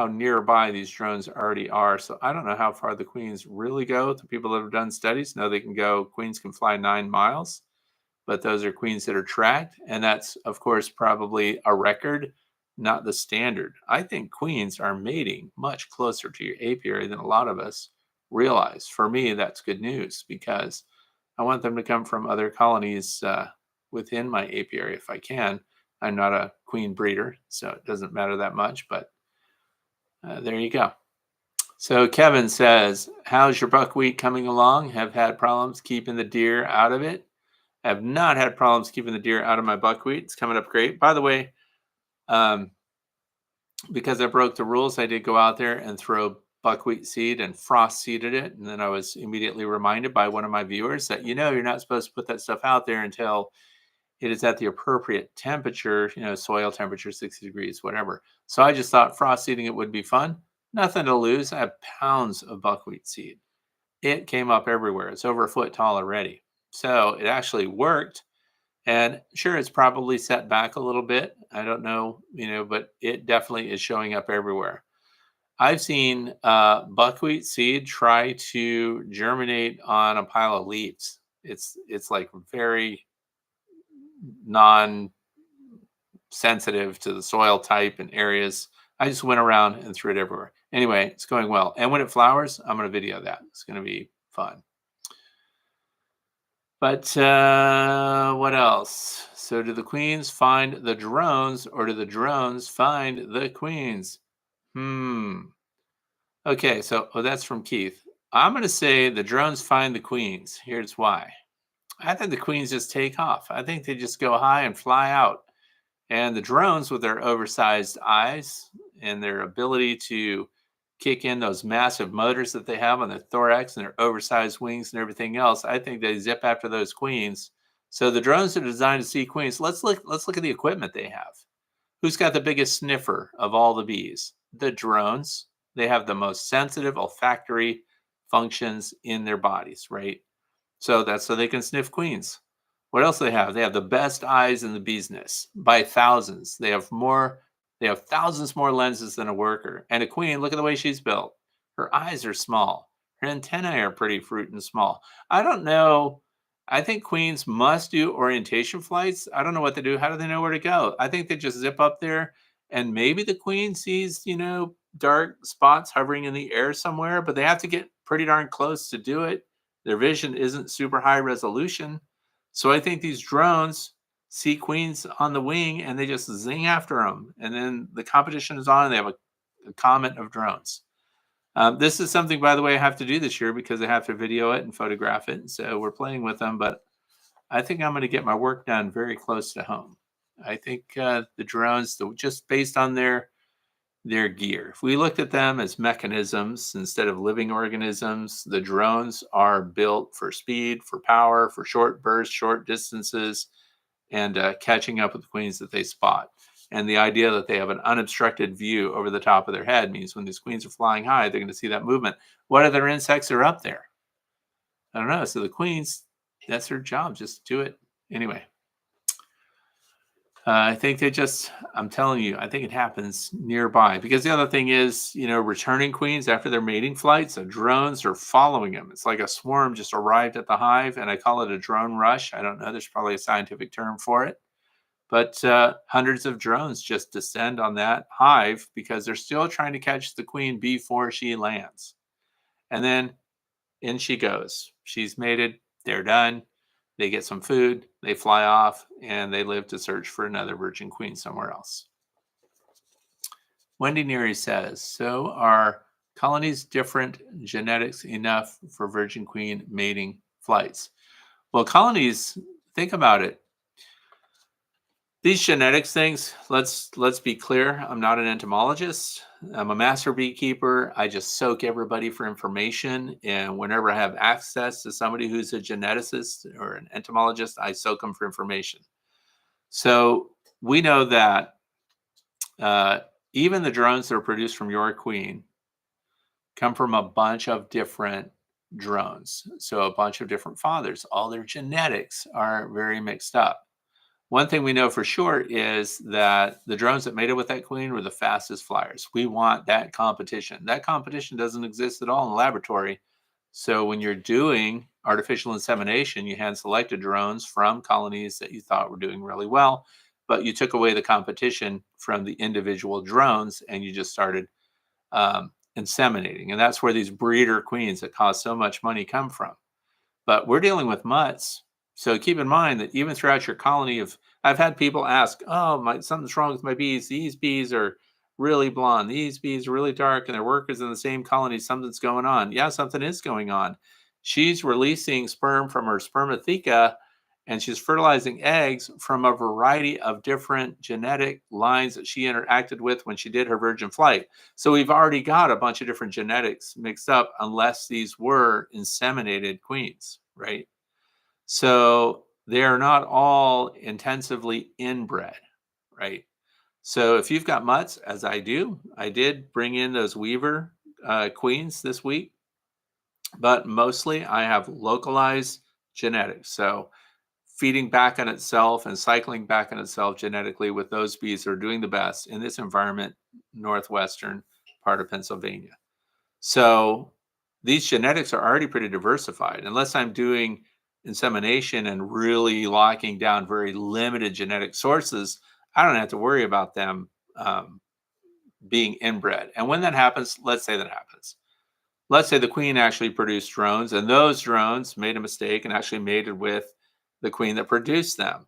nearby these drones already are. So I don't know how far the queens really go. The people that have done studies know queens can fly 9 miles, but those are queens that are tracked. And that's, of course, probably a record, not the standard. I think queens are mating much closer to your apiary than a lot of us realize. For me, that's good news because I want them to come from other colonies within my apiary if I can. I'm not a queen breeder, so it doesn't matter that much, but there you go. So Kevin says, how's your buckwheat coming along? Have had problems keeping the deer out of it? Have not had problems keeping the deer out of my buckwheat. It's coming up great. By the way, because I broke the rules, I did go out there and throw buckwheat seed and frost seeded it. And then I was immediately reminded by one of my viewers that, you're not supposed to put that stuff out there until it is at the appropriate temperature, soil temperature, 60 degrees, whatever. So I just thought frost seeding it would be fun. Nothing to lose. I have pounds of buckwheat seed. It came up everywhere. It's over a foot tall already. So it actually worked. And sure, it's probably set back a little bit. I don't know, but it definitely is showing up everywhere. I've seen buckwheat seed try to germinate on a pile of leaves. It's like very non-sensitive to the soil type and areas. I just went around and threw it everywhere. Anyway, it's going well. And when it flowers, I'm going to video that. It's going to be fun. But what else? So do the queens find the drones or do the drones find the queens? Okay, so that's from Keith. I'm going to say the drones find the queens. Here's why. I think the queens just take off. I think they just go high and fly out. And the drones, with their oversized eyes and their ability to kick in those massive motors that they have on their thorax and their oversized wings and everything else, I think they zip after those queens. So the drones are designed to see queens. Let's look at the equipment they have. Who's got the biggest sniffer of all the bees? The drones. They have the most sensitive olfactory functions in their bodies, right? So that's so they can sniff queens. What else do they have? They have the best eyes in the business by thousands. They have thousands more lenses than a worker. And a queen, look at the way she's built. Her eyes are small. Her antennae are pretty fruit and small. I don't know. I think queens must do orientation flights. I don't know what they do. How do they know where to go? I think they just zip up there and maybe the queen sees, dark spots hovering in the air somewhere, but they have to get pretty darn close to do it. Their vision isn't super high resolution. So I think these drones see queens on the wing and they just zing after them. And then the competition is on and they have a comet of drones. This is something, by the way, I have to do this year because I have to video it and photograph it. So we're playing with them, but I think I'm going to get my work done very close to home. I think the drones, just based on their gear. If we looked at them as mechanisms instead of living organisms, the drones are built for speed, for power, for short bursts, short distances, and catching up with the queens that they spot. And the idea that they have an unobstructed view over the top of their head means when these queens are flying high, they're going to see that movement. What other insects are up there? I don't know. So the queens, that's their job, just do it. Anyway. I think I'm telling you, I think it happens nearby because the other thing is, returning queens after their mating flights, the drones are following them. It's like a swarm just arrived at the hive, and I call it a drone rush. I don't know. There's probably a scientific term for it. But hundreds of drones just descend on that hive because they're still trying to catch the queen before she lands. And then in she goes. She's mated. They're done. They get some food, they fly off, and they live to search for another virgin queen somewhere else. Wendy Neary says, so are colonies different genetics enough for virgin queen mating flights? Well, colonies, think about it. These genetics things, let's be clear. I'm not an entomologist. I'm a master beekeeper. I just soak everybody for information. And whenever I have access to somebody who's a geneticist or an entomologist, I soak them for information. So we know that even the drones that are produced from your queen come from a bunch of different drones. So a bunch of different fathers. All their genetics are very mixed up. One thing we know for sure is that the drones that mated with that queen were the fastest flyers. We want that competition. That competition doesn't exist at all in the laboratory. So when you're doing artificial insemination, you hand selected drones from colonies that you thought were doing really well, but you took away the competition from the individual drones and you just started inseminating. And that's where these breeder queens that cost so much money come from. But we're dealing with mutts. So keep in mind that even throughout your colony I've had people ask, oh, something's wrong with my bees. These bees are really blonde. These bees are really dark and they're workers in the same colony. Something's going on. Yeah, something is going on. She's releasing sperm from her spermatheca and she's fertilizing eggs from a variety of different genetic lines that she interacted with when she did her virgin flight. So we've already got a bunch of different genetics mixed up unless these were inseminated queens, right? So they are not all intensively inbred, right? So if you've got mutts, as I do, I did bring in those Weaver queens this week, but mostly I have localized genetics. So feeding back on itself and cycling back on itself genetically with those bees that are doing the best in this environment, northwestern part of Pennsylvania. So these genetics are already pretty diversified. Unless I'm doing insemination and really locking down very limited genetic sources, I don't have to worry about them being inbred. And when that happens, let's say that happens. Let's say the queen actually produced drones and those drones made a mistake and actually mated with the queen that produced them.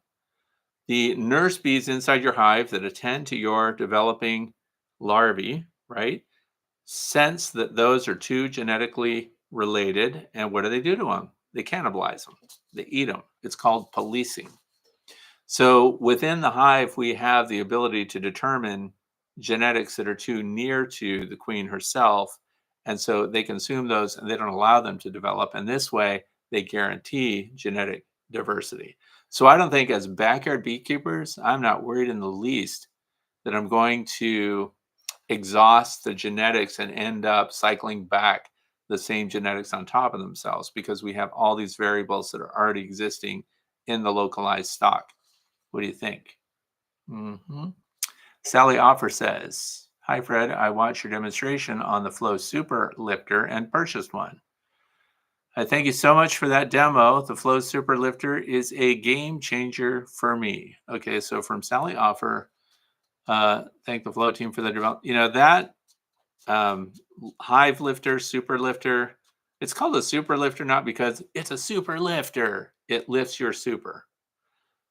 The nurse bees inside your hive that attend to your developing larvae, right, sense that those are two genetically related. And what do? They cannibalize them. They eat them. It's called policing. So within the hive, we have the ability to determine genetics that are too near to the queen herself. And so they consume those and they don't allow them to develop. And this way, they guarantee genetic diversity. So I don't think, as backyard beekeepers, I'm not worried in the least that I'm going to exhaust the genetics and end up cycling back the same genetics on top of themselves, because we have all these variables that are already existing in the localized stock. What do you think? Hmm. Sally Offer says, "Hi, Fred. I watched your demonstration on the Flow Super Lifter and purchased one. I thank you so much for that demo. The Flow Super Lifter is a game changer for me." Okay, so from Sally Offer, thank the Flow team for the development. That um, Hive Lifter, Super Lifter, it's called a Super Lifter not because it's a super lifter. It lifts your super.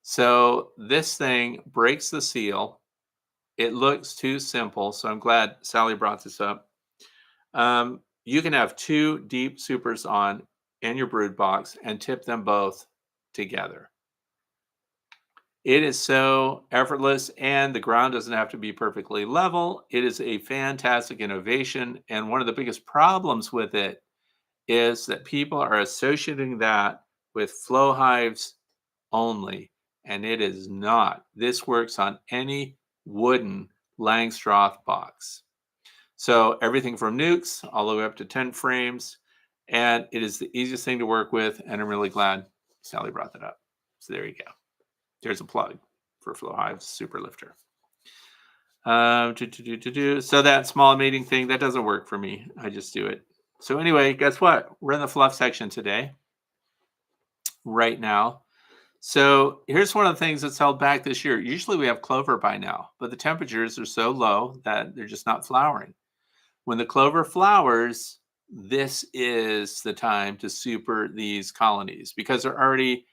So this thing breaks the seal. It looks too simple, so I'm glad Sally brought this up. You can have two deep supers on in your brood box and tip them both together. It is so effortless, and the ground doesn't have to be perfectly level. It is a fantastic innovation, and one of the biggest problems with it is that people are associating that with flow hives only, and it is not. This works on any wooden Langstroth box. So everything from nukes all the way up to tent frames, and it is the easiest thing to work with, and I'm really glad Sally brought that up. So there you go. There's a plug for Flow Hive's Super Lifter. So that small mating thing, that doesn't work for me. I just do it. So anyway, guess what? We're in the fluff section today, right now. So here's one of the things that's held back this year. Usually we have clover by now, but the temperatures are so low that they're just not flowering. When the clover flowers, this is the time to super these colonies, because they're already,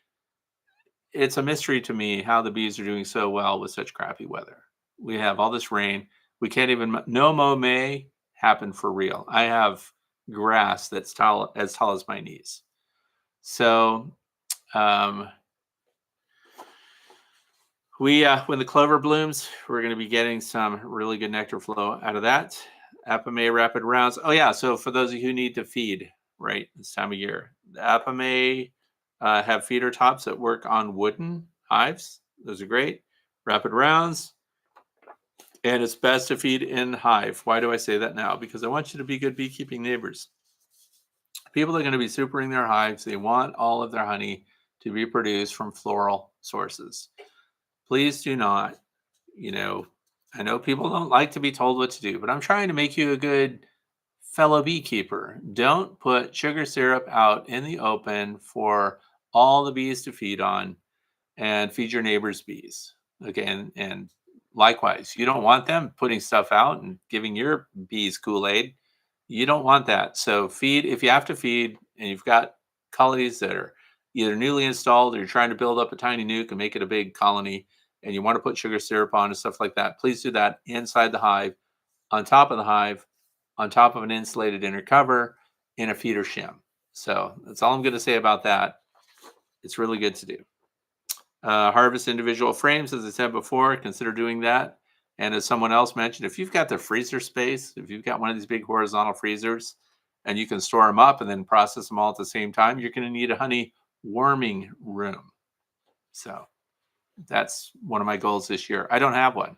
it's a mystery to me how the bees are doing so well with such crappy weather. We have all this rain. We can't even, no mow May happen for real. I have grass that's as tall as my knees. So, when the clover blooms, we're going to be getting some really good nectar flow out of that. Apame rapid rounds. Oh yeah, so for those of you who need to feed right this time of year, the Apame have feeder tops that work on wooden hives. Those are great. Rapid rounds, and it's best to feed in hive. Why do I say that now? Because I want you to be good beekeeping neighbors. People are going to be supering their hives. They want all of their honey to be produced from floral sources. Please do not, I know people don't like to be told what to do, but I'm trying to make you a good fellow beekeeper. Don't put sugar syrup out in the open for all the bees to feed on, and feed your neighbor's bees. Okay. And likewise, you don't want them putting stuff out and giving your bees Kool-Aid. You don't want that. So feed, if you have to feed and you've got colonies that are either newly installed or you're trying to build up a tiny nuke and make it a big colony, and you want to put sugar syrup on and stuff like that, please do that inside the hive, on top of the hive, on top of an insulated inner cover in a feeder shim. So that's all I'm going to say about that. It's really good to do. Harvest individual frames, as I said before, consider doing that. And as someone else mentioned, if you've got the freezer space, if you've got one of these big horizontal freezers and you can store them up and then process them all at the same time, you're going to need a honey warming room. So that's one of my goals this year. I don't have one.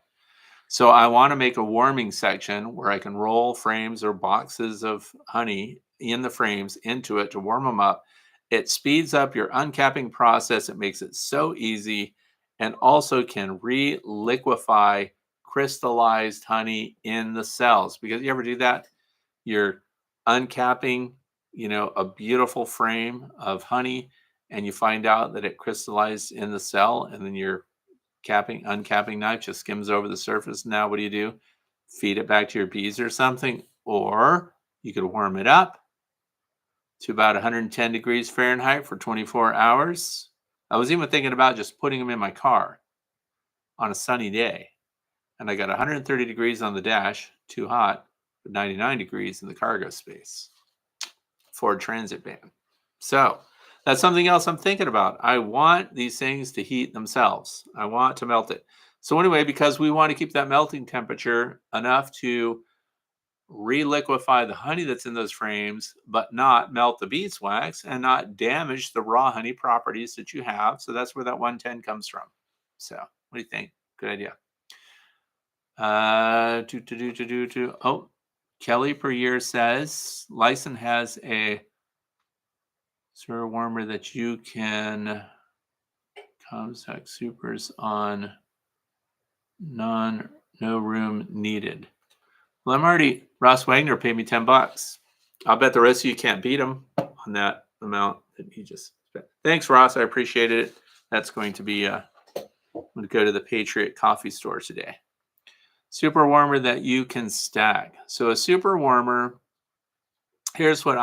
So I want to make a warming section where I can roll frames or boxes of honey in the frames into it to warm them up. It speeds up your uncapping process. It makes it so easy, and also can re-liquefy crystallized honey in the cells. Because you ever do that? You're uncapping, a beautiful frame of honey, and you find out that it crystallized in the cell, and then your uncapping knife just skims over the surface. Now, what do? Feed it back to your bees or something, or you could warm it up to about 110 degrees Fahrenheit for 24 hours. I was even thinking about just putting them in my car on a sunny day. And I got 130 degrees on the dash, too hot, but 99 degrees in the cargo space. Ford Transit van. So That's something else I'm thinking about. I want these things to heat themselves. I want to melt it. So anyway, because we want to keep that melting temperature enough to reliquefy the honey that's in those frames, but not melt the beeswax and not damage the raw honey properties that you have. So that's where that 110 comes from. So what do you think? Good idea. Oh, Kelly per year says Lyson has a sewer warmer that you can contact supers on no room needed. Well, I'm already, Ross Wagner paid me $10. I'll bet the rest of you can't beat him on that amount that he just spent. Thanks, Ross. I appreciate it. That's going to be, I'm going to go to the Patriot Coffee Store today. Super warmer that you can stack. So a super warmer, here's what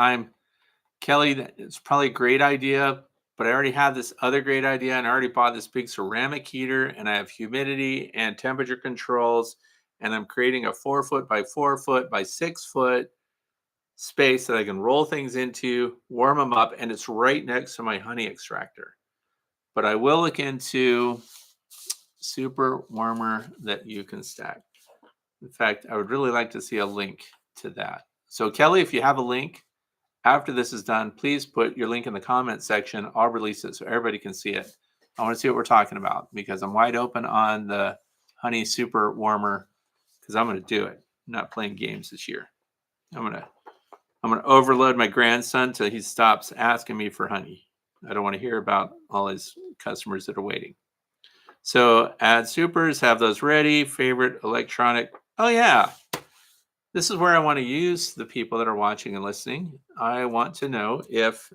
Kelly, it's probably a great idea, but I already have this other great idea, and I already bought this big ceramic heater, and I have humidity and temperature controls, and I'm creating a 4-foot by 4-foot by 6-foot space that I can roll things into, warm them up, and it's right next to my honey extractor. But I will look into super warmer that you can stack. In fact, I would really like to see a link to that. So Kelly, if you have a link, after this is done, please put your link in the comment section. I'll release it so everybody can see it. I want to see what we're talking about because I'm wide open on the honey super warmer because I'm going to do it. I'm not playing games this year. I'm going to overload my grandson till he stops asking me for honey. I don't want to hear about all his customers that are waiting. So add supers, have those ready. Favorite electronic. Oh yeah. This is where I want to use the people that are watching and listening. I want to know if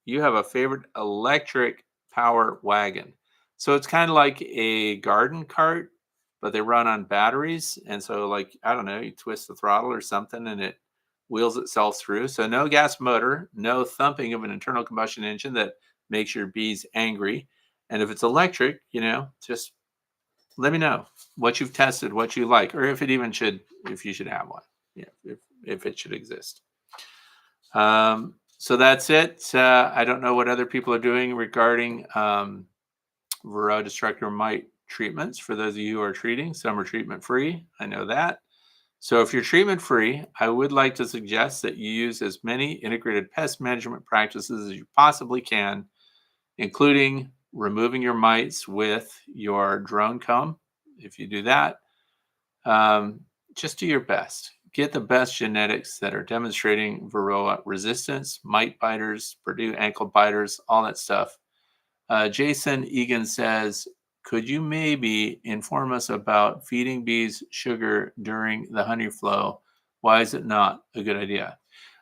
you have a favorite electric power wagon. So it's kind of like a garden cart, but they run on batteries. And so, like, I don't know, you twist the throttle or something and it wheels itself through. So no gas motor, no thumping of an internal combustion engine that makes your bees angry. And if it's electric, just let me know what you've tested, what you like, or if you should have one. Yeah, if it should exist. So that's it. I don't know what other people are doing regarding Varroa destructor mite treatments. For those of you who are treating, some are treatment free. I know that. So if you're treatment free, I would like to suggest that you use as many integrated pest management practices as you possibly can, including removing your mites with your drone comb. If you do that, just do your best. Get the best genetics that are demonstrating Varroa resistance, mite biters, Purdue ankle biters, all that stuff. Jason Egan says, could you maybe inform us about feeding bees sugar during the honey flow? Why is it not a good idea?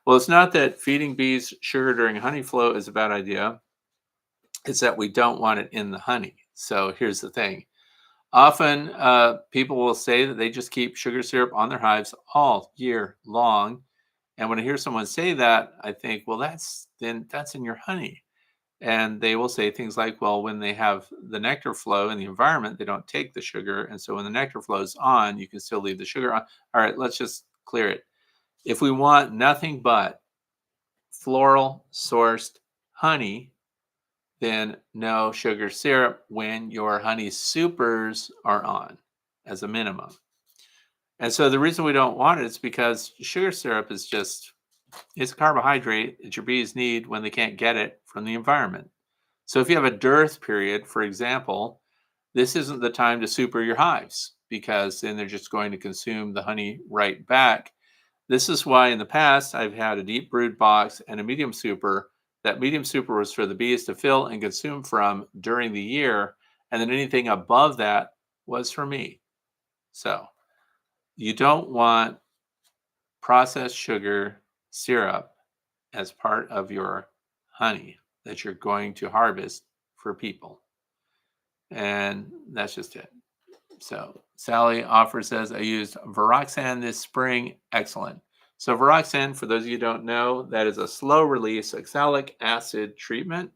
Well, it's not that feeding bees sugar during honey flow is a bad idea. It's that we don't want it in the honey. So here's the thing. Often people will say that they just keep sugar syrup on their hives all year long. And when I hear someone say that, I think, well, that's in your honey. And they will say things like, well, when they have the nectar flow in the environment, they don't take the sugar. And so when the nectar flows on, you can still leave the sugar on. All right, let's just clear it. If we want nothing but floral sourced honey, then no sugar syrup when your honey supers are on as a minimum. And so the reason we don't want it is because sugar syrup is it's a carbohydrate that your bees need when they can't get it from the environment. So if you have a dearth period, for example, this isn't the time to super your hives because then they're just going to consume the honey right back. This is why in the past I've had a deep brood box and a medium super. That medium super was for the bees to fill and consume from during the year. And then anything above that was for me. So you don't want processed sugar syrup as part of your honey that you're going to harvest for people. And that's just it. So Sally Offer says, I used Viroxan this spring. Excellent. So Viroxan, for those of you who don't know, that is a slow release oxalic acid treatment.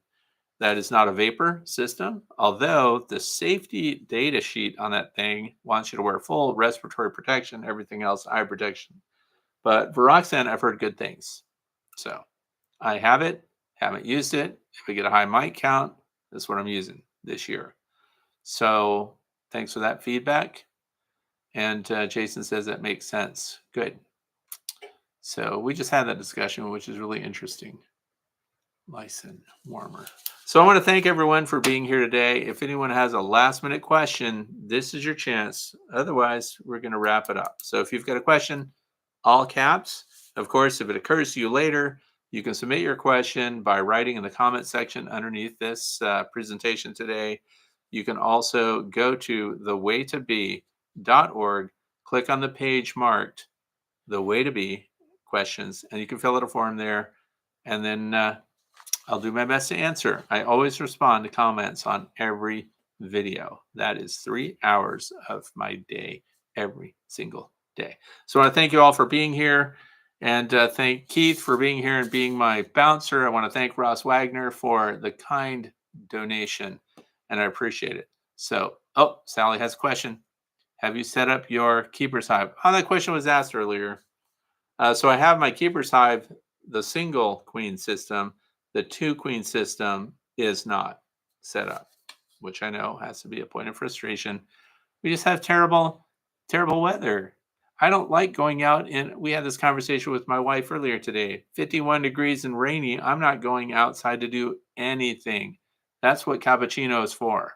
That is not a vapor system, although the safety data sheet on that thing wants you to wear full respiratory protection, everything else, eye protection. But Viroxan, I've heard good things. So I have it. Haven't used it. If we get a high mic count, that's what I'm using this year. So thanks for that feedback. And Jason says that makes sense. Good. So we just had that discussion, which is really interesting. Lysin warmer. So I want to thank everyone for being here today. If anyone has a last minute question, this is your chance. Otherwise, we're going to wrap it up. So if you've got a question, all caps. Of course, if it occurs to you later, you can submit your question by writing in the comment section underneath this presentation today. You can also go to thewaytobe.org, click on the page marked The Way to Be questions, and you can fill out a form there. And then I'll do my best to answer. I always respond to comments on every video. That is 3 hours of my day, every single day. So I want to thank you all for being here, and thank Keith for being here and being my bouncer. I want to thank Ross Wagner for the kind donation, and I appreciate it. So, Sally has a question. Have you set up your Keeper's Hive? Oh, that question was asked earlier. So I have my Keeper's Hive, the single queen system. The 2-queen system is not set up, which I know has to be a point of frustration. We just have terrible weather. I don't like going out, and we had this conversation with my wife earlier today. 51 degrees and rainy. I'm not going outside to do anything. That's what cappuccino is for.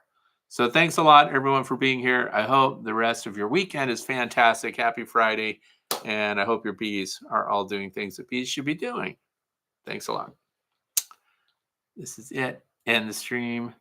So thanks a lot, everyone, for being here. I hope the rest of your weekend is fantastic. Happy Friday. And I hope your bees are all doing things that bees should be doing. Thanks a lot. This is it. End the stream.